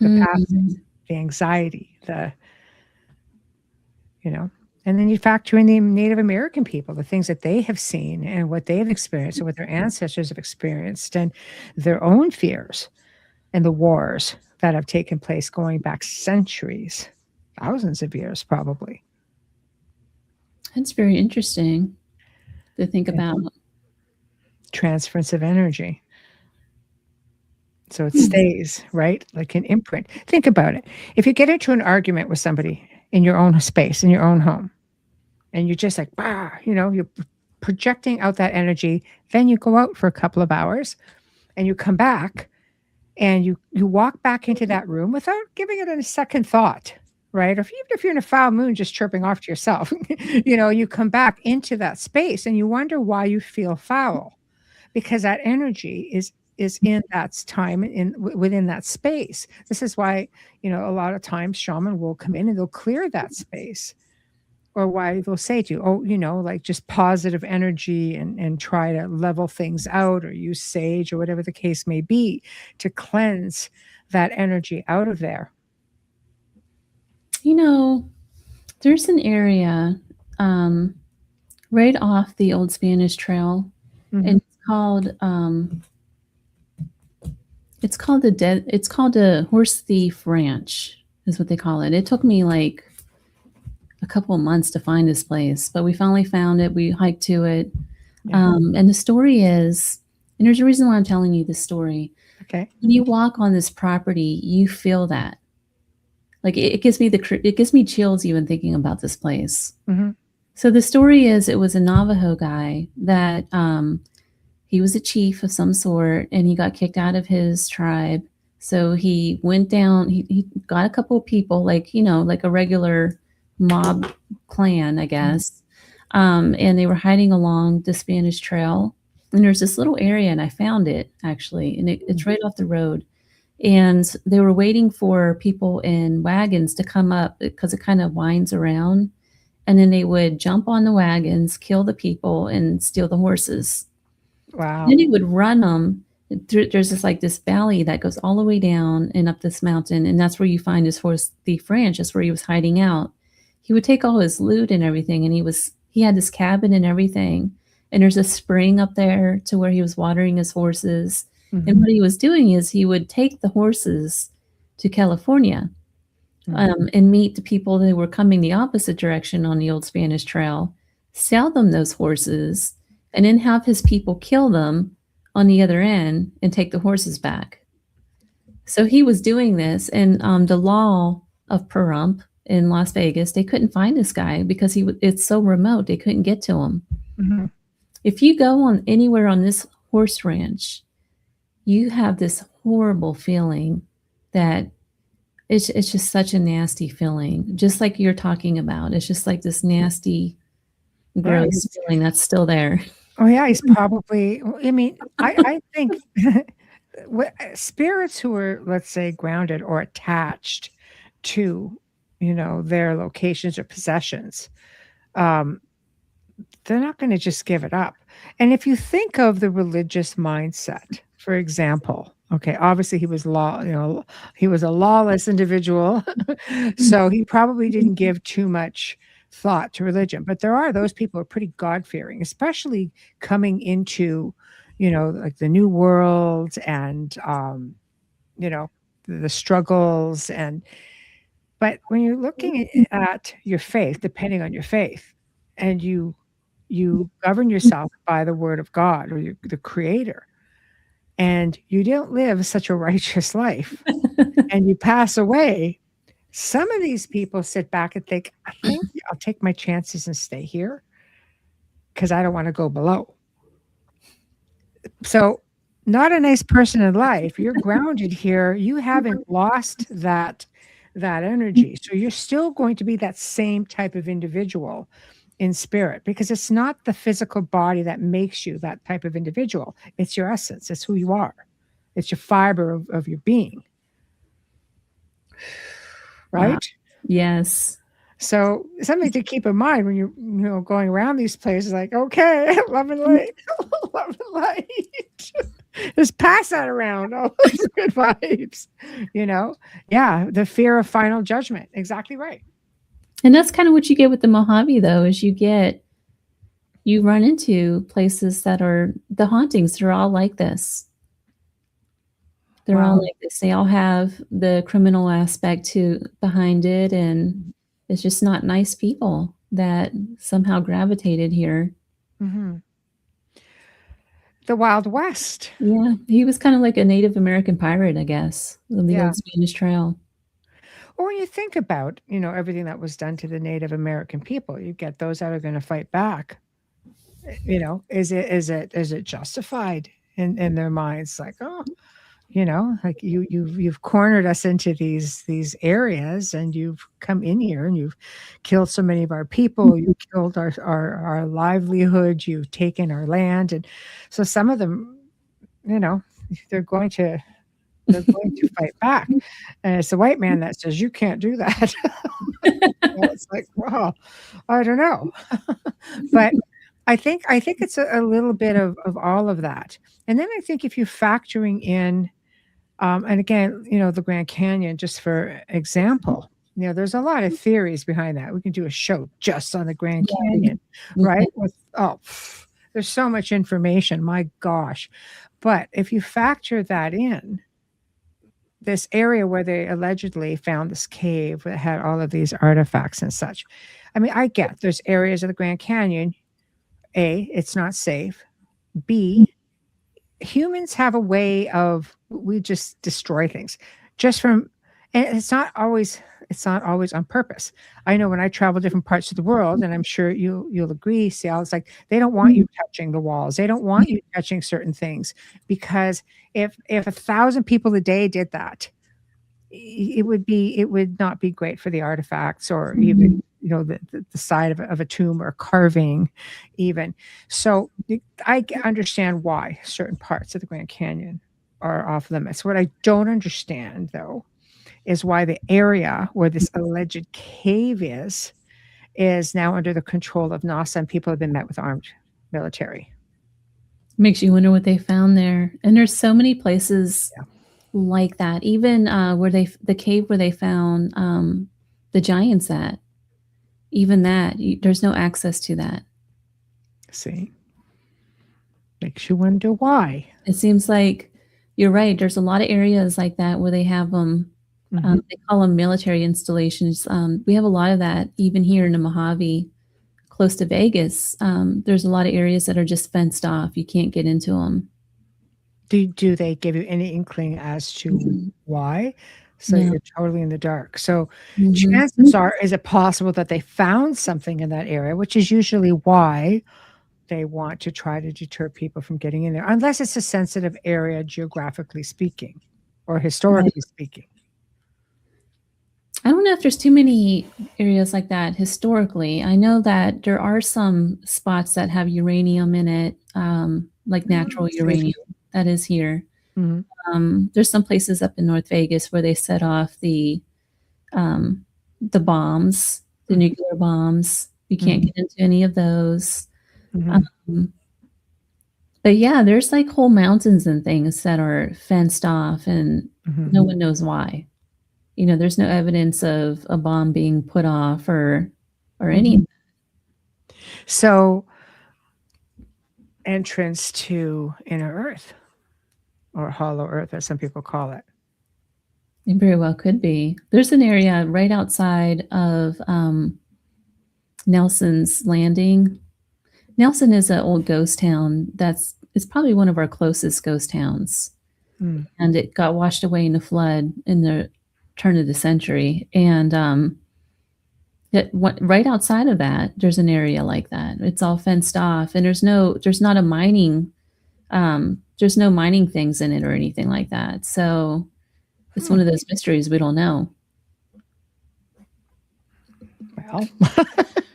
the passing, the anxiety, and then you factor in the Native American people, the things that they have seen and what they have experienced and what their ancestors have experienced, and their own fears and the wars that have taken place going back centuries, thousands of years, probably. That's very interesting to think about. Transference of energy. So it stays, right? Like an imprint. Think about it. If you get into an argument with somebody in your own space, in your own home, and you're just like, you're projecting out that energy, then you go out for a couple of hours and you come back and you walk back into that room without giving it a second thought, right? Or even if you're in a foul mood, just chirping off to yourself, you come back into that space and you wonder why you feel foul, because that energy is in that time within that space. This is why, a lot of times shaman will come in and they'll clear that space, or why they'll say to you, like just positive energy and try to level things out, or use sage or whatever the case may be to cleanse that energy out of there. There's an area right off the old Spanish Trail, and it's called the Horse Thief Ranch, is what they call it. It took me like a couple of months to find this place, but we finally found it. We hiked to it. And the story is, and there's a reason why I'm telling you this story. Okay. When you walk on this property, you feel that. Like it gives me chills even thinking about this place. So the story is, it was a Navajo guy that he was a chief of some sort, and he got kicked out of his tribe. So he went down. He got a couple of people, like a regular mob clan, I guess. And they were hiding along the Spanish Trail. And there's this little area, and I found it actually, and it's right off the road. And they were waiting for people in wagons to come up because it kind of winds around. And then they would jump on the wagons, kill the people, and steal the horses. Wow. Then he would run them. There's this valley that goes all the way down and up this mountain. And that's where you find his Horse Thief Ranch. That's where he was hiding out. He would take all his loot and everything. And he had this cabin and everything. And there's a spring up there to where he was watering his horses. And what he was doing is he would take the horses to California and meet the people that were coming the opposite direction on the old Spanish Trail, sell them those horses, and then have his people kill them on the other end and take the horses back. So he was doing this, and the law of Pahrump in Las Vegas, they couldn't find this guy because it's so remote, they couldn't get to him. If you go on anywhere on this horse ranch, you have this horrible feeling that it's just such a nasty feeling, just like you're talking about. It's just like this nasty, gross feeling that's still there. Oh yeah, he's probably, I think spirits who are, let's say, grounded or attached to, their locations or possessions, they're not going to just give it up. And if you think of the religious mindset, for example, okay, obviously he was he was a lawless individual, so he probably didn't give too much thought to religion. But there are those people who are pretty God-fearing, especially coming into, like the new world and, the struggles. But when you're looking at your faith, depending on your faith, and you govern yourself by the word of God or the creator, and you don't live such a righteous life and you pass away, some of these people sit back and think, I think I'll take my chances and stay here because I don't want to go below. So not a nice person in life. You're grounded here. You haven't lost that energy. So you're still going to be that same type of individual in spirit, because it's not the physical body that makes you that type of individual. It's your essence. It's who you are. It's your fiber of your being. Right? Wow. Yes. So something to keep in mind when you're going around these places, like, okay, love and light, love and light. Just pass that around. Oh, those good vibes. Yeah, the fear of final judgment. Exactly right. And that's kind of what you get with the Mojave, though, is you run into places that are the hauntings. They're all like this. They're all like this. They all have the criminal aspect behind it, and it's just not nice people that somehow gravitated here. the Wild West. Yeah, he was kind of like a Native American pirate, I guess, on the old Spanish Trail. Or when you think about, everything that was done to the Native American people, you get those that are going to fight back. Is it justified in their minds? Like, oh, like you've cornered us into these areas, and you've come in here and you've killed so many of our people. You've killed our livelihood. You've taken our land, and so some of them, they're going to fight back. And it's the white man that says you can't do that. It's like, well, I don't know, but I think it's a little bit of all of that. And then I think if you're factoring in, and again, the Grand Canyon, just for example, there's a lot of theories behind that. We can do a show just on the Grand Canyon, right? There's so much information, my gosh. But if you factor that in, this area where they allegedly found this cave that had all of these artifacts and such. I mean, I get there's areas of the Grand Canyon. A, it's not safe. B, humans have a way of, we just destroy things just from, and it's not always on purpose. I know when I travel different parts of the world, and I'm sure you'll agree, Ciel, it's like they don't want you touching the walls. They don't want you touching certain things, because if 1,000 people a day did that, it would not be great for the artifacts, or even the side of a tomb or carving even. So I understand why certain parts of the Grand Canyon are off limits. What I don't understand, though, is why the area where this alleged cave is now under the control of NASA, and people have been met with armed military. Makes you wonder what they found there. And there's so many places like that. Even the cave where they found the giants at, even that, there's no access to that. See? Makes you wonder why. It seems like you're right. There's a lot of areas like that where they have them. They call them military installations. We have a lot of that even here in the Mojave, close to Vegas. There's a lot of areas that are just fenced off. You can't get into them. Do they give you any inkling as to why? So you're totally in the dark. So chances are, is it possible that they found something in that area, which is usually why they want to try to deter people from getting in there, unless it's a sensitive area geographically speaking or historically speaking. I don't know if there's too many areas like that historically. I know that there are some spots that have uranium in it, like natural uranium that is here. There's some places up in North Vegas where they set off the bombs, the nuclear bombs. You can't get into any of those. But yeah, there's like whole mountains and things that are fenced off, and no one knows why. There's no evidence of a bomb being put off or any of that. So, entrance to inner Earth, or hollow Earth, as some people call it. It very well could be. There's an area right outside of Nelson's Landing. Nelson is an old ghost town it's probably one of our closest ghost towns. And it got washed away in a flood in the turn of the century. And right outside of that, there's an area like that. It's all fenced off, and there's no mining things in it or anything like that. So it's one of those mysteries we don't know. Well,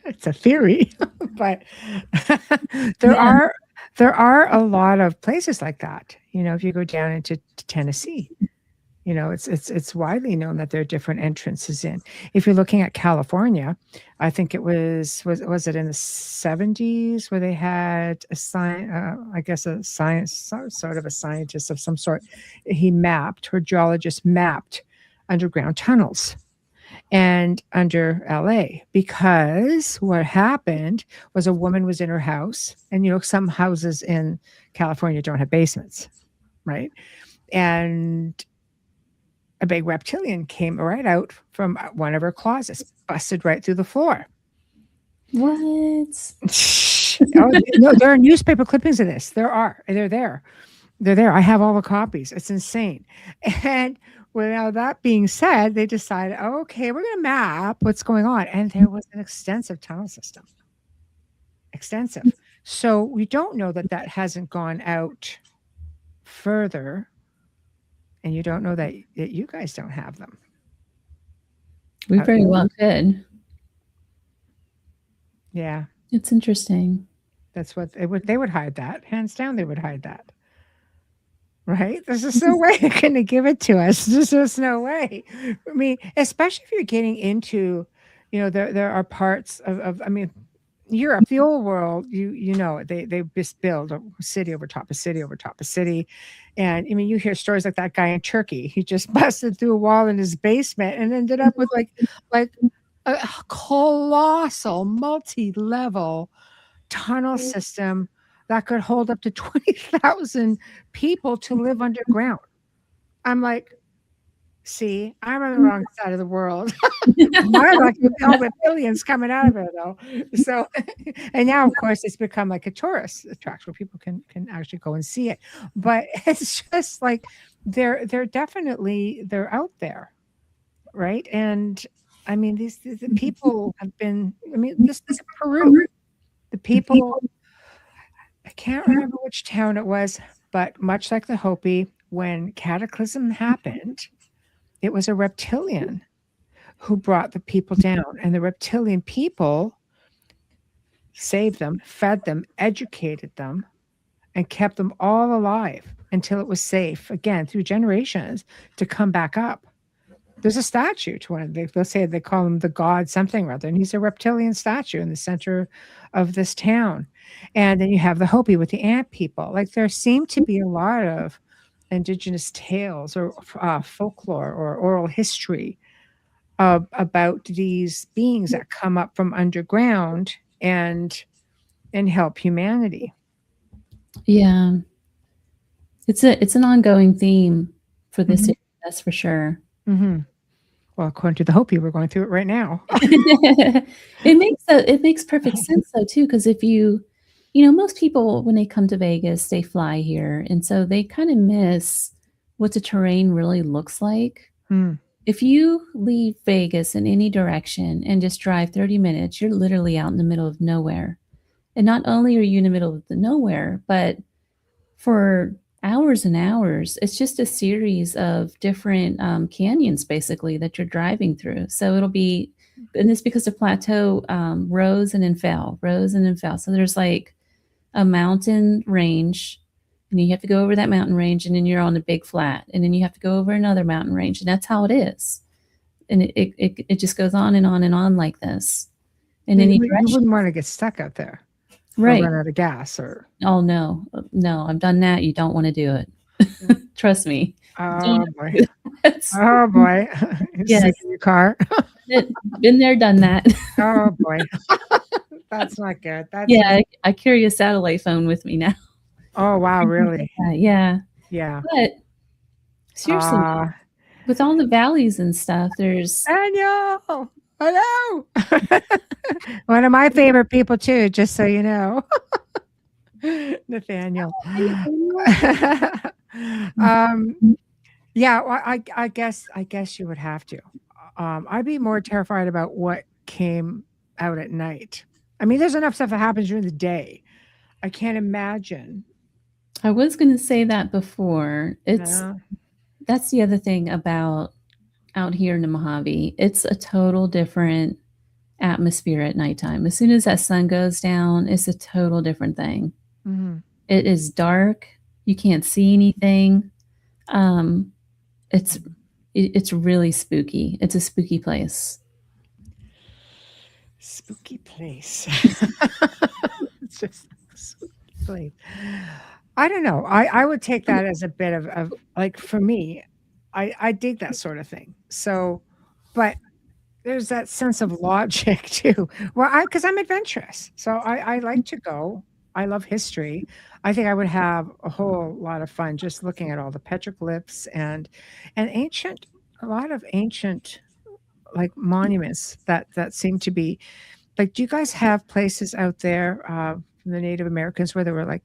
it's a theory, but there are a lot of places like that. If you go down into Tennessee, it's widely known that there are different entrances in. If you're looking at California, I think it was it in the 70s where they had a scientist of some sort. Geologist mapped underground tunnels and under LA, because what happened was a woman was in her house, and some houses in California don't have basements, right? And a big reptilian came right out from one of her closets, busted right through the floor. What? Oh, no, there are newspaper clippings of this. They're there. They're there. I have all the copies. It's insane. And without that being said, they decided, okay, we're going to map what's going on. And there was an extensive tunnel system. Extensive. So we don't know that hasn't gone out further. And you don't know that you guys don't have them. We very well could. Yeah. It's interesting. That's what they would hide that. Hands down, they would hide that. Right? There's just no way they're going to give it to us. There's just no way. I mean, especially if you're getting into, there are parts of I mean, Europe, the old world, you know, they just build a city over top of city over top of city. And I mean, you hear stories like that guy in Turkey. He just busted through a wall in his basement and ended up with like a colossal multi-level tunnel system that could hold up to 20,000 people to live underground. I'm like, see, I'm on the wrong side of the world. My luck with all the billions coming out of it, though. So, and now, of course, it's become like a tourist attraction where people can actually go and see it. But it's just like they're out there, right? And I mean, the people have been. I mean, this is Peru. The people. I can't remember which town it was, but much like the Hopi, when Cataclysm happened, it was a reptilian who brought the people down, and the reptilian people saved them, fed them, educated them, and kept them all alive until it was safe, again, through generations, to come back up. There's a statue to one of them. They'll say they call him the god something or other, and he's a reptilian statue in the center of this town. And then you have the Hopi with the ant people. Like, there seem to be a lot of indigenous tales or folklore or oral history about these beings that come up from underground and help humanity. Yeah, it's an ongoing theme for this area, that's for sure. Mm-hmm. Well, according to the Hopi, we're going through it right now. It makes perfect sense though too, because if most people when they come to Vegas, they fly here, and so they kind of miss what the terrain really looks like. If you leave Vegas in any direction and just drive 30 minutes, you're literally out in the middle of nowhere. And not only are you in the middle of the nowhere, but for hours and hours, it's just a series of different canyons, basically, that you're driving through. So it'll be, and it's because the plateau rose and then fell, rose and then fell. So there's like a mountain range, and you have to go over that mountain range, and then you're on a big flat, and then you have to go over another mountain range, and that's how it is. And it just goes on and on and on like this. And then you wouldn't want to get stuck out there. Right. Or run out of gas or. Oh, no, I've done that. You don't want to do it. Trust me. Oh, boy. Oh, boy. Yes. In your car. Been there, done that. Oh, boy. That's not good. I carry a satellite phone with me now. Oh, wow. Really? Yeah. Yeah. But seriously, with all the valleys and stuff, there's. Daniel! Hello! One of my favorite people, too, just so you know. Nathaniel. Yeah, well, I guess you would have to. I'd be more terrified about what came out at night. I mean, there's enough stuff that happens during the day. I can't imagine. I was going to say that before. That's the other thing about out here in the Mojave. It's a total different atmosphere at nighttime. As soon as that sun goes down, it's a total different thing. Mm-hmm. It is dark. You can't see anything. It's really spooky. It's a spooky place. Spooky place. It's just a spooky place. I don't know. I would take that as a bit of like, for me, I dig that sort of thing. So, but there's that sense of logic too. Well, because I'm adventurous, so I like to go. I love history. I think I would have a whole lot of fun just looking at all the petroglyphs and a lot of ancient like monuments that seem to be like. Do you guys have places out there from the Native Americans, where there were like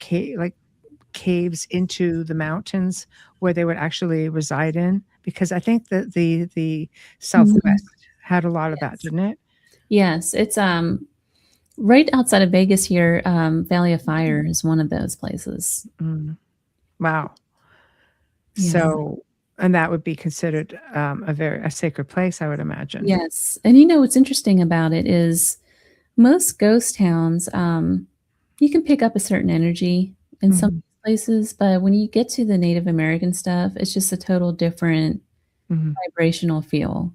caves into the mountains where they would actually reside in? Because I think that the Southwest had a lot of that, didn't it? Yes, it's right outside of Vegas here. Valley of Fire is one of those places. Wow. Yeah. So, and that would be considered a sacred place, I would imagine. Yes, and what's interesting about it is most ghost towns, you can pick up a certain energy in some places, but when you get to the Native American stuff, it's just a total different vibrational feel.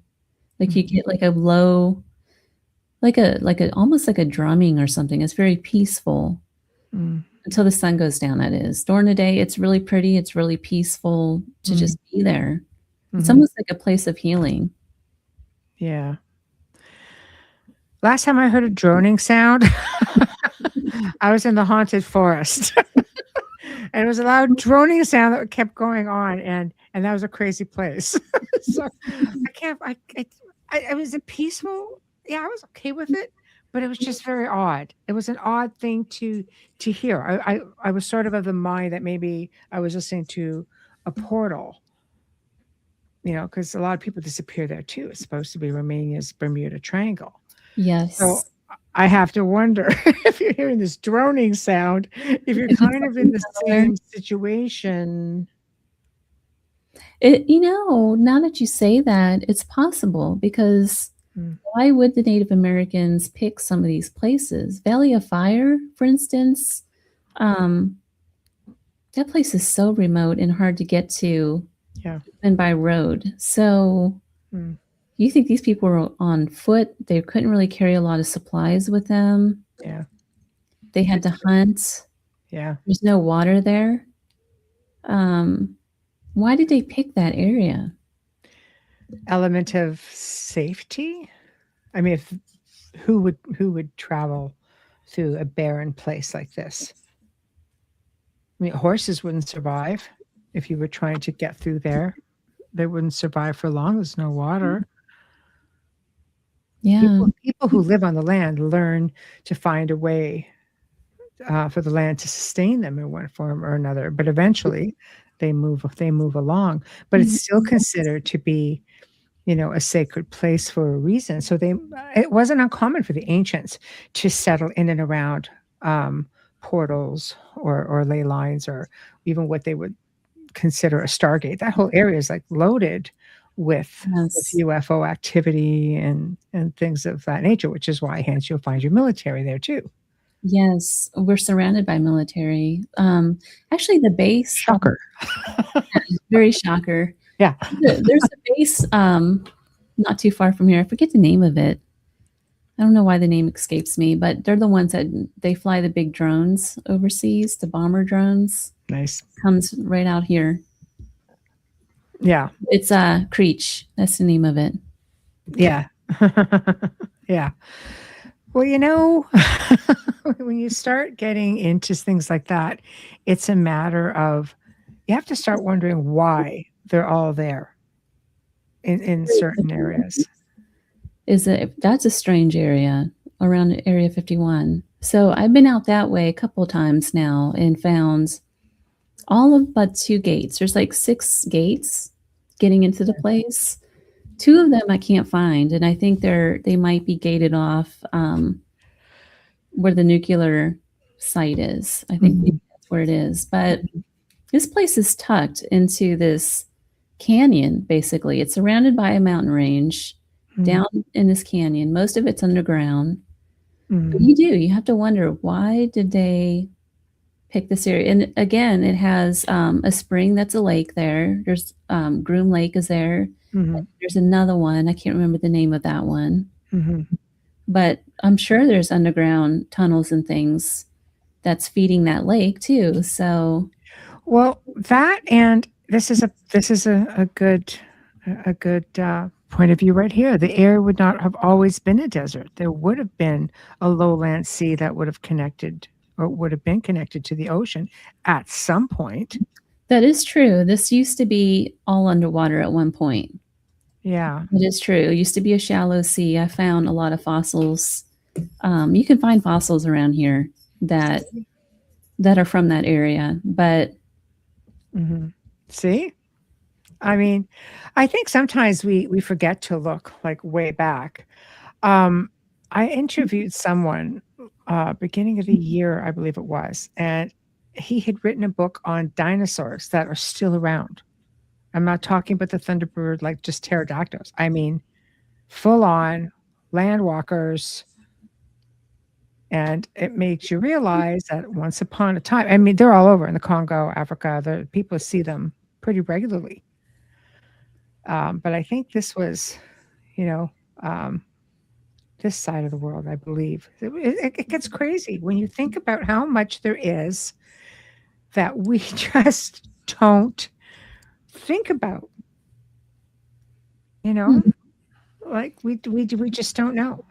Like you get like a low, like a almost like a drumming or something. It's very peaceful until the sun goes down. That is, during the day, it's really pretty. It's really peaceful to just be there. It's almost like a place of healing. Yeah. Last time I heard a droning sound, I was in the haunted forest. And it was a loud droning sound that kept going on, and that was a crazy place. So I was peaceful. Yeah, I was okay with it, but it was just very odd. It was an odd thing to hear. I was sort of the mind that maybe I was listening to a portal, because a lot of people disappear there too. It's supposed to be Romania's Bermuda Triangle. Yes. So I have to wonder if you're hearing this droning sound, if you're kind of in the same situation. Now that you say that, it's possible, because why would the Native Americans pick some of these places? Valley of Fire, for instance, that place is so remote and hard to get to, and by road. So you think these people were on foot? They couldn't really carry a lot of supplies with them. Yeah. They had to hunt. Yeah. There's no water there. Why did they pick that area? Element of safety. I mean, who would travel through a barren place like this? I mean, horses wouldn't survive if you were trying to get through there. They wouldn't survive for long. There's no water. Yeah. People who live on the land learn to find a way for the land to sustain them in one form or another. But eventually, they move along. But it's still considered to be, a sacred place for a reason. So it wasn't uncommon for the ancients to settle in and around portals or ley lines, or even what they would consider a stargate. That whole area is like loaded with UFO activity and things of that nature, which is why hence you'll find your military there too. Yes, we're surrounded by military. Actually, the base. Shocker. Very shocker. Yeah. There's a base not too far from here. I forget the name of it. I don't know why the name escapes me, but they're the ones that they fly the big drones overseas, the bomber drones. Nice. Comes right out here. Yeah. It's Creech. That's the name of it. Yeah. Yeah. Well, when you start getting into things like that, it's a matter of, you have to start wondering why they're all there in certain areas. That's a strange area around Area 51. So I've been out that way a couple times now and found all of but 2 gates. There's like 6 gates getting into the place. 2 of them I can't find, and I think they might be gated off where the nuclear site is. I think maybe that's where it is. But this place is tucked into this canyon, basically. It's surrounded by a mountain range down in this canyon. Most of it's underground. But you have to wonder, why did they pick this area? And again, it has a spring that's a lake there. There's Groom Lake is there. There's another one. I can't remember the name of that one. But I'm sure there's underground tunnels and things that's feeding that lake too. So, well, that, and this is a good point of view right here. The area would not have always been a desert. There would have been a lowland sea that would have connected, or would have been connected to the ocean at some point. That is true. This used to be all underwater at one point. Yeah. It is true. It used to be a shallow sea. I found a lot of fossils. You can find fossils around here. that are from that area. But See? I mean, I think sometimes we forget to look like way back. I interviewed someone beginning of the year, I believe it was, and he had written a book on dinosaurs that are still around. I'm not talking about the thunderbird, like just pterodactyls. I mean, full on land walkers. And it makes you realize that once upon a time, I mean, they're all over in the Congo, Africa. The people see them pretty regularly. But I think this was, this side of the world, I believe. It gets crazy when you think about how much there is that we just don't think about. Like we just don't know.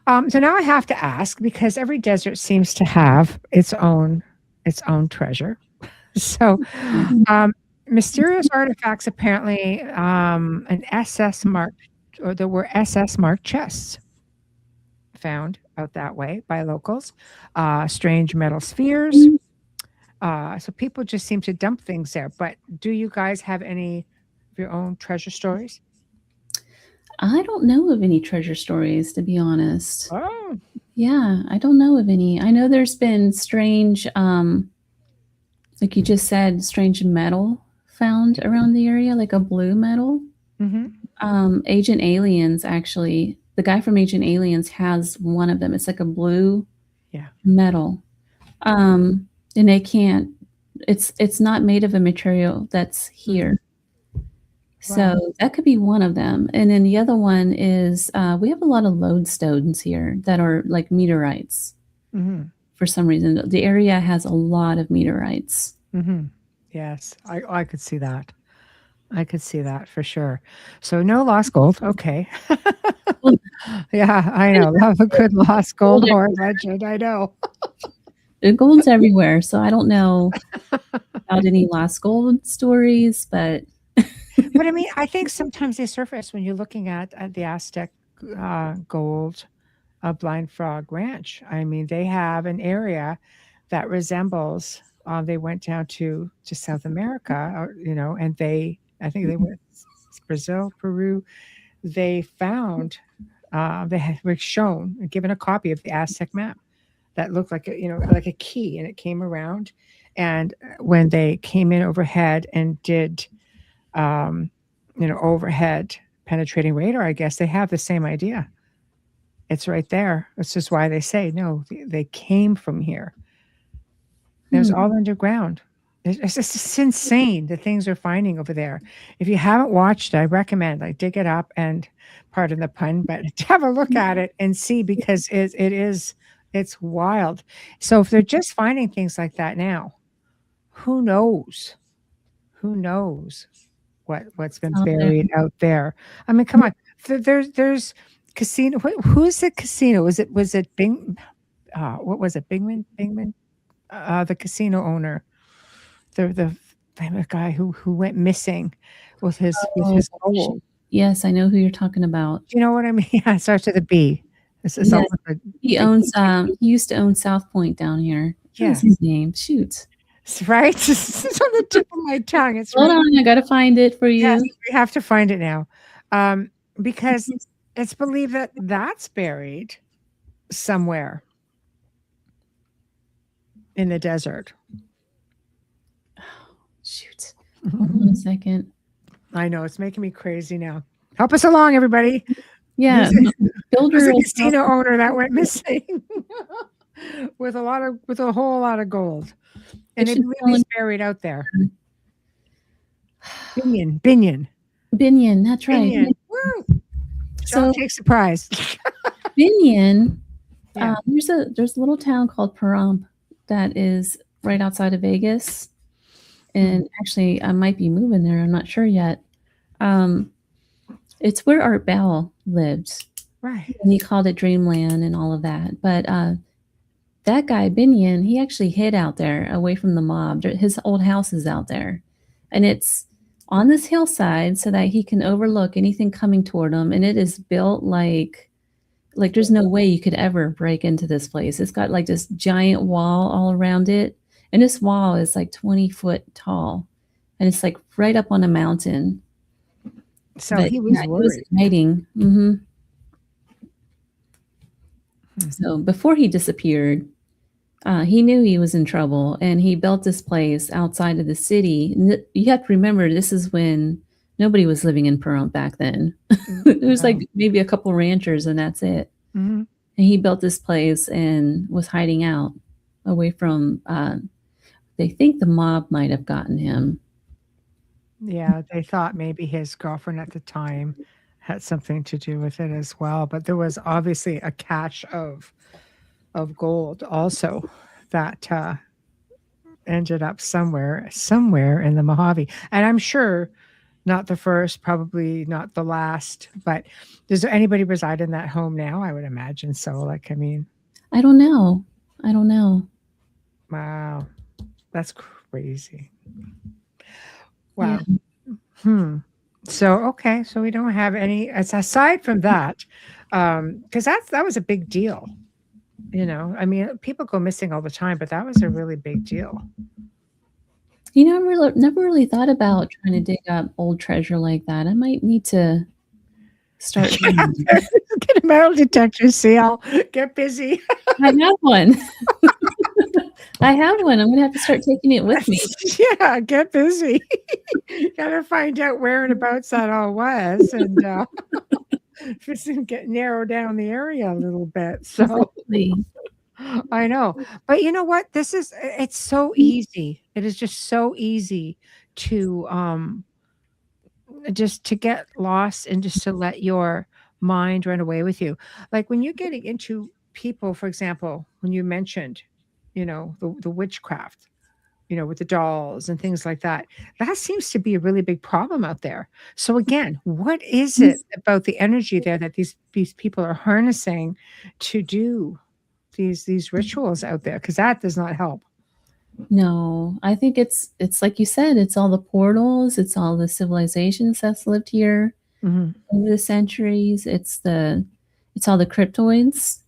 So now I have to ask, because every desert seems to have its own treasure. So mysterious artifacts, apparently an SS marked, or there were SS marked chests found out that way by locals, strange metal spheres. So people just seem to dump things there. But do you guys have any of your own treasure stories? I don't know of any treasure stories, to be honest. Oh. Yeah, I don't know of any. I know there's been strange, like you just said, strange metal found around the area, like a blue metal. Agent Aliens, actually, the guy from Agent Aliens has one of them. It's like a blue metal. And it's not made of a material that's here. So that could be one of them. And then the other one is we have a lot of lodestones here that are like meteorites. For some reason. The area has a lot of meteorites. Yes, I could see that. I could see that for sure. So no lost gold. Okay. Yeah, I know. Love a good lost gold horn legend. I know. The gold's everywhere. So I don't know about any lost gold stories, but But I mean, I think sometimes they surface when you're looking at the Aztec gold Blind Frog Ranch. I mean, they have an area that resembles. They went down to South America, and I think they went Brazil, Peru. They found were shown, given a copy of the Aztec map that looked like like a key, and it came around. And when they came in overhead and did overhead penetrating radar, I guess they have the same idea. It's right there. That's just why they say, no, they came from here. It was all underground. It's insane, the things they're finding over there. If you haven't watched, I recommend, dig it up and, pardon the pun, but have a look at it and see, because it's wild. So if they're just finding things like that now, who knows? Who knows what's been buried out there? I mean, come on. There's casino. Who's the casino? Was it Bing? What was it? Bingman? The casino owner, the guy who went missing with his gold. Yes, I know who you're talking about. Do you know what I mean? Yeah, it starts with a B. He owns. He used to own South Point down here. Yeah. What's his name? Shoot. Right? It's on the tip of my tongue. Hold on, I gotta find it for you. Yes, we have to find it now, because it's believed that that's buried somewhere in the desert. Shoot. Hold on a second. I know, it's making me crazy now. Help us along, everybody. Yeah. There's a casino owner that went missing with a whole lot of gold. And they believe he's buried out there. Binion. That's right. Binion. Woo! Don't take surprise. Binion. There's a little town called Pahrump that is right outside of Vegas. And actually, I might be moving there. I'm not sure yet. It's where Art Bell lived. Right. And he called it Dreamland and all of that. But that guy, Binion, he actually hid out there away from the mob. His old house is out there. And it's on this hillside so that he can overlook anything coming toward him. And it is built like like there's no way you could ever break into this place. It's got like this giant wall all around it. And this wall is like 20 foot tall. And it's like right up on a mountain. So But he was he was worried. hiding. So before he disappeared, he knew he was in trouble, and he built this place outside of the city. You have to remember, this is when nobody was living in Pahrump back then. It was like maybe a couple ranchers, and that's it. And he built this place and was hiding out away from, they think the mob might have gotten him. Yeah, they thought maybe his girlfriend at the time had something to do with it as well. But there was obviously a cache of gold also that ended up somewhere in the Mojave. And I'm sure not the first, probably not the last, but does anybody reside in that home now? I would imagine so. Like, I mean, I don't know. Wow. That's crazy. Wow. Yeah. So, okay. So we don't have any, aside from that, because that was a big deal. You know, I mean, people go missing all the time, but that was a really big deal. You know, I never really thought about trying to dig up old treasure like that. I might need to start. Get a metal detector, Seal. Get busy. I have one. I have one. I'm going to have to start taking it with me. Yeah, get busy. Gotta find out where and abouts that all was, and get narrow down the area a little bit. So Exactly. I know, but you know what? It's so easy. It is just so easy to just to get lost and just to let your mind run away with you. Like when you're getting into people, for example, when you mentioned, you know, the witchcraft, you know, with the dolls and things like that. That seems to be a really big problem out there. So again, what is it about the energy there that these people are harnessing to do these rituals out there? Because that does not help. No, I think it's like you said, it's all the portals, it's all the civilizations that's lived here over the centuries. It's all the cryptoids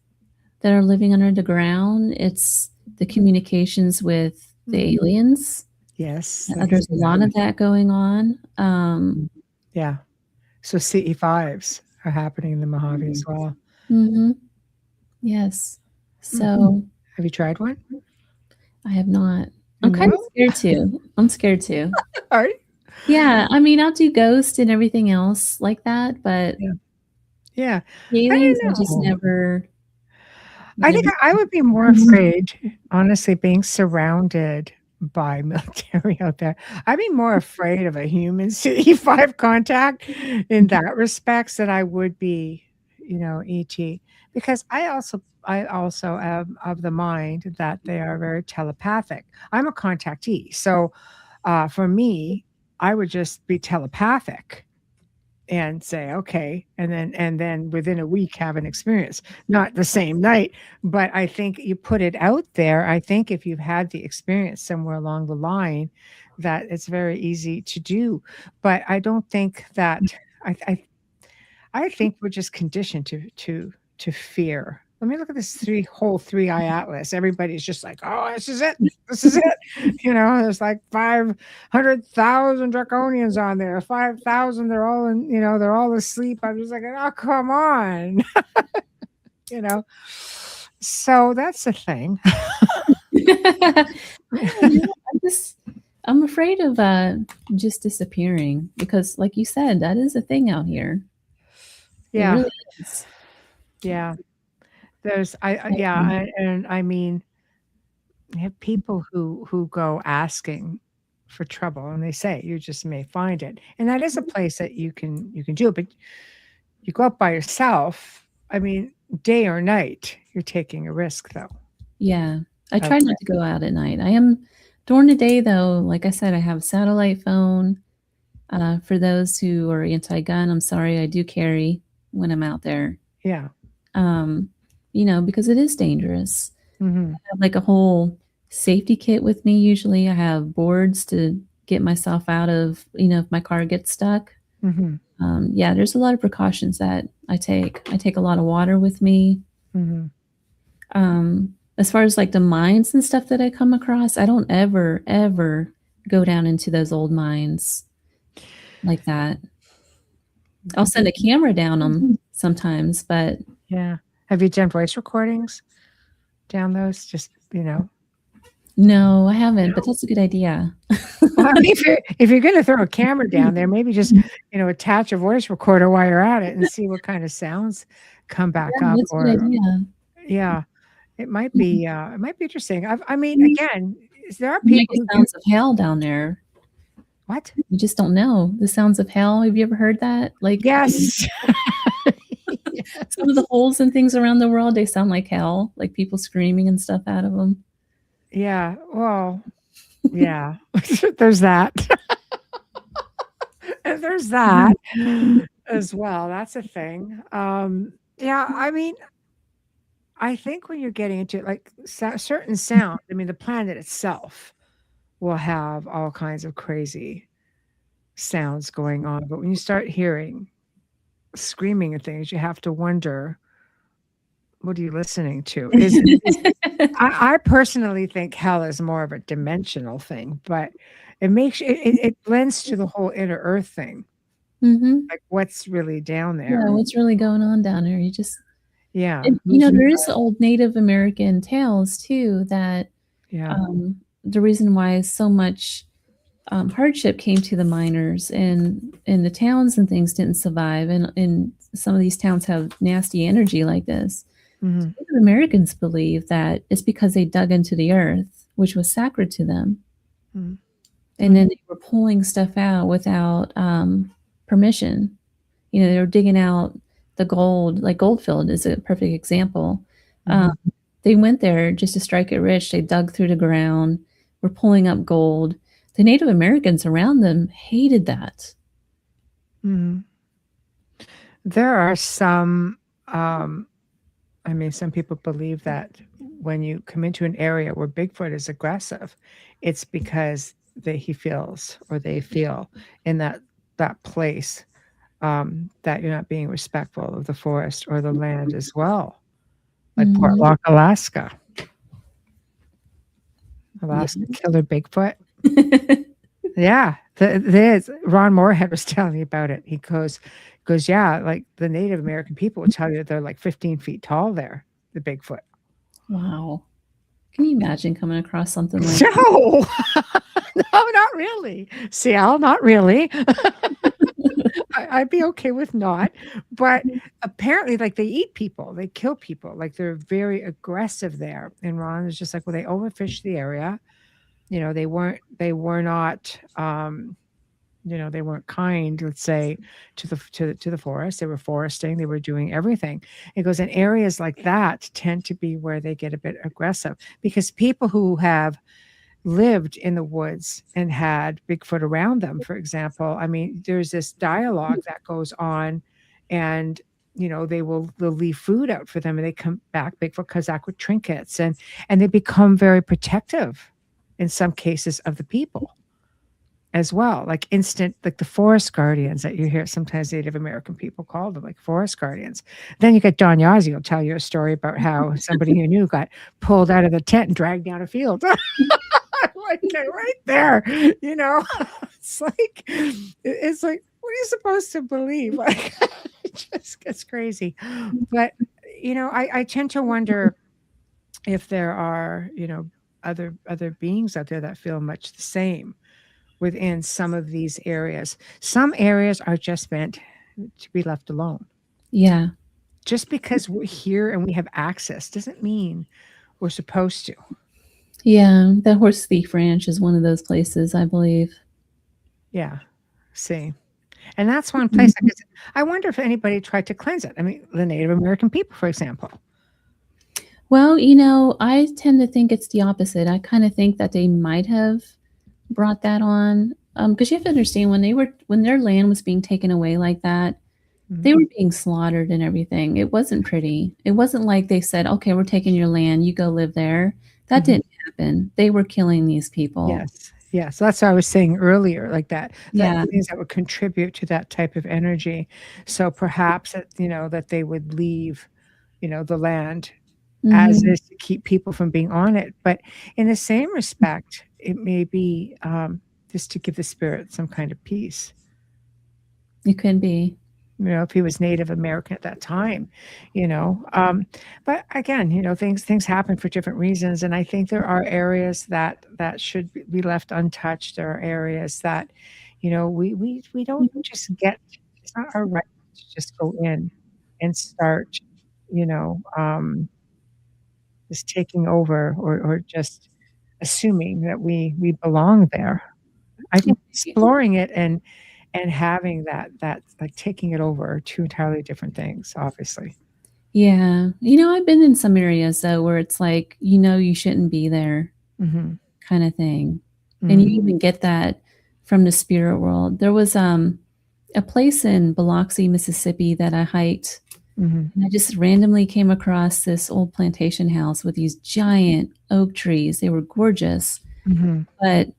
that are living under the ground. It's the communications with the aliens. Yes. There's a lot of that going on. Yeah. So CE5s are happening in the Mojave as well. Yes. So have you tried one? I have not. I'm kind of scared too. I'm scared too. Are you? Yeah. I mean, I'll do ghosts and everything else like that, but yeah. aliens, I just never. I think I would be more afraid, honestly, being surrounded by military out there. I'd be more afraid of a human CE5 contact in that respects than I would be, you know, ET. Because I also am of the mind that they are very telepathic. I'm a contactee. So for me, I would just be telepathic and say, okay, and then within a week have an experience. Not the same night, but I think you put it out there. I think if you've had the experience somewhere along the line, that it's very easy to do. But I don't think that I think we're just conditioned to fear. Let me look at this whole 3-eye atlas. Everybody's just like, oh, this is it. This is it. You know, there's like 500,000 draconians on there. 5,000, they're all in, you know, they're all asleep. I'm just like, oh, come on. You know, so that's the thing. I'm afraid of just disappearing because, like you said, that is a thing out here. Yeah. It really is. Yeah. There's and I mean, you have people who go asking for trouble, and they say you just may find it, and that is a place that you can do it. But you go up by yourself. I mean, day or night, you're taking a risk, though. Yeah, I try not to go out at night. I am during the day, though. Like I said, I have a satellite phone. For those who are anti-gun, I'm sorry, I do carry when I'm out there. Yeah. You know, because it is dangerous. I have like a whole safety kit with me. Usually I have boards to get myself out of, you know, if my car gets stuck. Mm-hmm. Yeah, there's a lot of precautions that I take. I take a lot of water with me. Mm-hmm. As far as like the mines and stuff that I come across, I don't ever go down into those old mines like that. I'll send a camera down them sometimes, but Yeah. Have you done voice recordings down those? Just, no, I haven't, but that's a good idea. Well, I mean, if you're going to throw a camera down there, maybe just, attach a voice recorder while you're at it and see what kind of sounds come back Yeah, up. that's a good idea. Yeah, it might be interesting. I mean, again, there are You might people get who sounds of hell down there. what? You just don't know the sounds of hell. Have you ever heard that? Like, Yes. some of the holes and things around the world, they sound like hell, like people screaming and stuff out of them. Yeah. Well, yeah. There's that. There's that as well. That's a thing. Yeah. I mean, I think when you're getting into like certain sound, I mean, the planet itself will have all kinds of crazy sounds going on. But when you start hearing screaming and things, you have to wonder, what are you listening to? I personally think hell is more of a dimensional thing, but it blends to the whole inner earth thing. Mm-hmm. Like what's really down there. Yeah, what's really going on down there? You just, Yeah. and, there is old Native American tales too that Yeah. The reason why so much hardship came to the miners and the towns and things didn't survive, and some of these towns have nasty energy like this. Mhm. Native Americans believe that it's because they dug into the earth, which was sacred to them, Mhm. and then they were pulling stuff out without permission. They were digging out the gold, like Goldfield is a perfect example. They went there just to strike it rich. They dug through the ground, were pulling up gold. The Native Americans around them hated that. Mhm. There are some, I mean, some people believe that when you come into an area where Bigfoot is aggressive, it's because he feels or they feel in that place that you're not being respectful of the forest or the land as well. Like Portlock, Alaska. Alaska killer Bigfoot. Yeah, there's Ron Moorhead was telling me about it. He goes, yeah, like the Native American people will tell you they're like 15 feet tall there, the Bigfoot. Wow. Can you imagine coming across something like that? No, not really. Ciel, not really. I'd be okay with not. But apparently, like they eat people, they kill people. Like they're very aggressive there. And Ron is just like, well, they overfished the area. They were not they weren't kind, let's say, to the forest. They were foresting, they were doing everything. It goes, in areas like that tend to be where they get a bit aggressive, because people who have lived in the woods and had Bigfoot around them, for example, I mean, there's this dialogue that goes on, and they'll leave food out for them, and they come back, Bigfoot comes back with trinkets, and they become very protective in some cases of the people as well, like the forest guardians that you hear sometimes Native American people call them, like forest guardians. Then you get Don Yazzie will tell you a story about how somebody who knew got pulled out of the tent and dragged down a field. Like right there, it's like, what are you supposed to believe? Like, it just gets crazy. But I tend to wonder if there are other beings out there that feel much the same within some of these areas. Some areas are just meant to be left alone. Yeah. Just because we're here and we have access doesn't mean we're supposed to. Yeah, the Horse Thief Ranch is one of those places, I believe. Yeah. See. And that's one place I wonder if anybody tried to cleanse it. I mean, the Native American people, for example. Well, I tend to think it's the opposite. I kind of think that they might have brought that on, because you have to understand, when their land was being taken away like that, they were being slaughtered and everything. It wasn't pretty. It wasn't like they said, okay, we're taking your land, you go live there. That didn't happen. They were killing these people. Yeah, so that's what I was saying earlier, like that Yeah. things that would contribute to that type of energy. So perhaps that, that they would leave, the land as Hmm. is to keep people from being on it. But in the same respect, it may be just to give the spirit some kind of peace. It could be. If he was Native American at that time, but again, things happen for different reasons, and I think there are areas that should be left untouched. There are areas that, we don't just get. It's not our right to just go in and start, you know, um, just taking over or just assuming that we belong there. I think exploring it and having that like taking it over are two entirely different things, obviously. Yeah. I've been in some areas though where it's like, you shouldn't be there Mhm. kind of thing. And you Mm. even get that from the spirit world. There was a place in Biloxi, Mississippi that I hiked, Mhm. and I just randomly came across this old plantation house with these giant oak trees. They were gorgeous. Mhm. But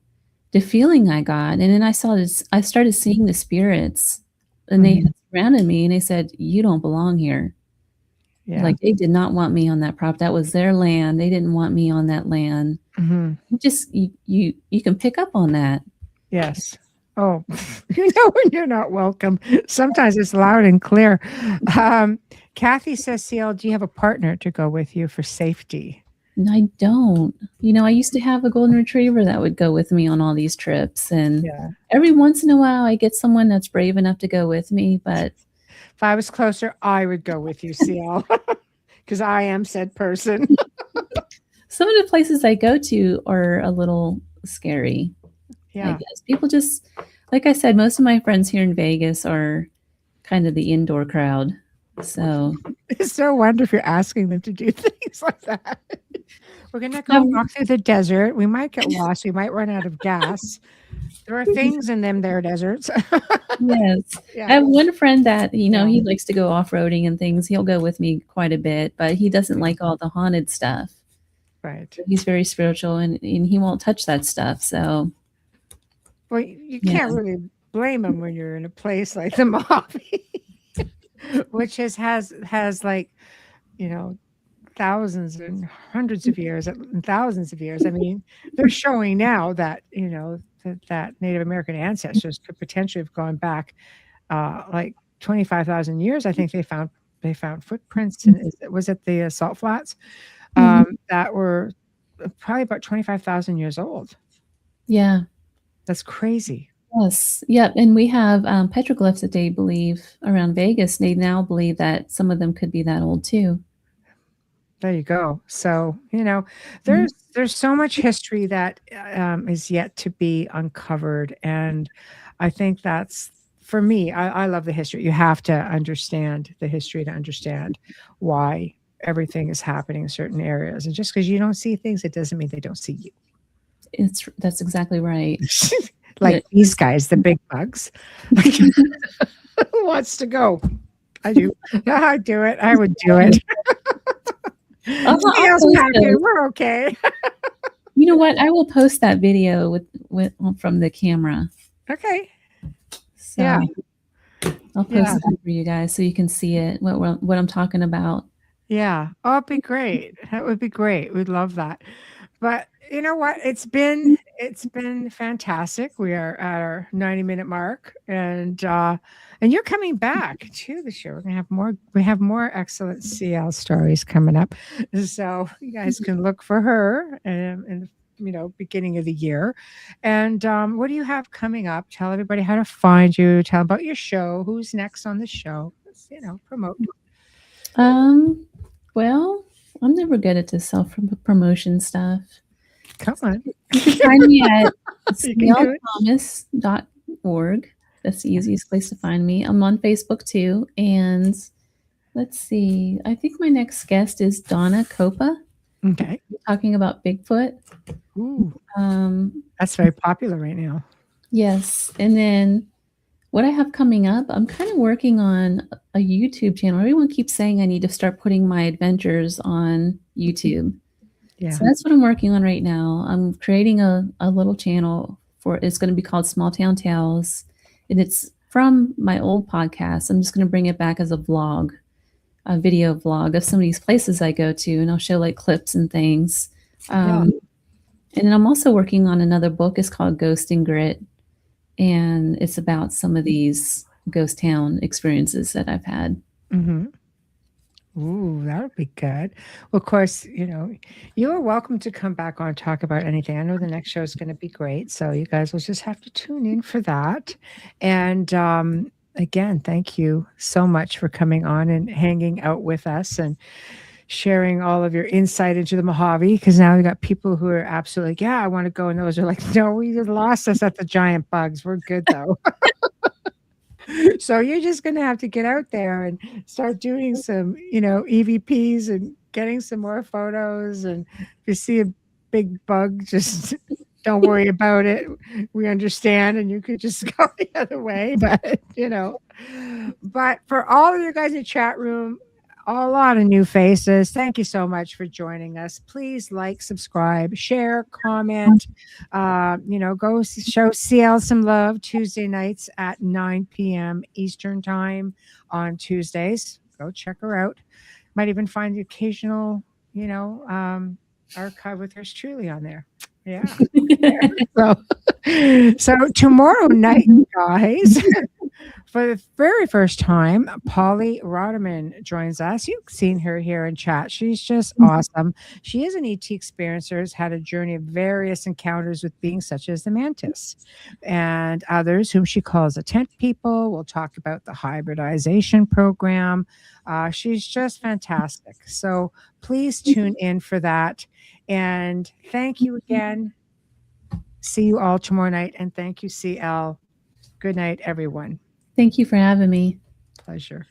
the feeling I got, and then I started seeing the spirits, and they Mhm. had surrounded me and they said, "You don't belong here." Yeah. Like, they did not want me on that prop. That was their land. They didn't want me on that land. Mhm. You can pick up on that. Yes. Oh, when you're not welcome. Sometimes it's loud and clear. Kathy says, CL, do you have a partner to go with you for safety? And I don't. I used to have a golden retriever that would go with me on all these trips, and Yeah. every once in a while I get someone that's brave enough to go with me, but If I was closer, I would go with you, CL, because I am said person. some of the places I go to are a little scary. I Yeah. guess people just, like I said, most of my friends here in Vegas are kind of the indoor crowd. So It's no wonder if you're asking them to do things like that. We're going to go Um, walk through the desert. We might get lost. We might run out of gas. There are things in them there deserts. yes. Yeah. I have one friend that, Yeah. he likes to go off-roading and things. He'll go with me quite a bit, but he doesn't like all the haunted stuff. Right. He's very spiritual and he won't touch that stuff. So Well, you yeah. can't really blame them when you're in a place like the Mojave, which has like, thousands and hundreds of years, and thousands of years. I mean, they're showing now that, that Native American ancestors could potentially have gone back like 25,000 years. I think they found footprints, and was it the salt flats Mhm. that were probably about 25,000 years old. Yeah. That's crazy. Yes. Yep. And we have petroglyphs that they believe around Vegas. They now believe that some of them could be that old too. There you go. So, Mhm. there's so much history that is yet to be uncovered, and I think that's for me. I love the history. You have to understand the history to understand why everything is happening in certain areas. And just because you don't see things, it doesn't mean they don't see you. That's exactly right. Like Yeah. these guys, the big bugs. Who wants to go? I do. I do it. I would do it. I'll Scales post packing. those. We're okay. You know what? I will post that video with from the camera. Okay. So Yeah. I'll post Yeah. that for you guys so you can see it, what I'm talking about. Yeah. Oh, it'd be great. That would be great. We'd love that. But you know what? It's been fantastic. We are at our 90-minute mark, and you're coming back to the show. We're gonna have more. We have more excellent CL stories coming up, so you guys can look for her in beginning of the year. And what do you have coming up? Tell everybody how to find you. Tell about your show. Who's next on the show? Let's, promote. Well, I'm never good at this self-promotion stuff. Come on. You can find me at You can do it. clthomas.org. That's the easiest place to find me. I'm on Facebook too. And let's see, I think my next guest is Donna Copa, Okay. talking about Bigfoot. Ooh, Um, that's very popular right now. yes. And then what I have coming up, I'm kind of working on a YouTube channel. Everyone keeps saying I need to start putting my adventures on YouTube. Yeah. So that's what I'm working on right now. I'm creating a little channel It's going to be called Small Town Tales, and it's from my old podcast. I'm just going to bring it back as a vlog, a video vlog of some of these places I go to, and I'll show like clips and things. And then I'm also working on another book. It's called Ghost and Grit, and it's about some of these ghost town experiences that I've had. Mm-hmm. Ooh, that would be good. Well, of course, you are welcome to come back on and talk about anything. I know the next show is going to be great, so you guys will just have to tune in for that. And again, thank you so much for coming on and hanging out with us and sharing all of your insight into the Mojave, because now we got people who are absolutely, yeah, I want to go. And those are like, no, we just lost us at the giant bugs. We're good, though. So you're just going to have to get out there and start doing some, EVPs and getting some more photos. And if you see a big bug, just don't worry about it. We understand, and you could just go the other way. But, but for all of you guys in the chat room, a lot of new faces. Thank you so much for joining us. Please like, subscribe, share, comment. Go show CL some love Tuesday nights at 9 p.m. Eastern time on Tuesdays. Go check her out. Might even find the occasional, archive with yours truly on there. Yeah. So tomorrow night, guys, for the very first time, Polly Roderman joins us. You've seen her here in chat. She's just awesome. She is an ET experiencer, has had a journey of various encounters with beings such as the mantis and others whom she calls the tent people. We'll talk about the hybridization program. She's just fantastic. So please tune in for that. And thank you again. See you all tomorrow night. And thank you, CL. Good night, everyone. Thank you for having me. Pleasure.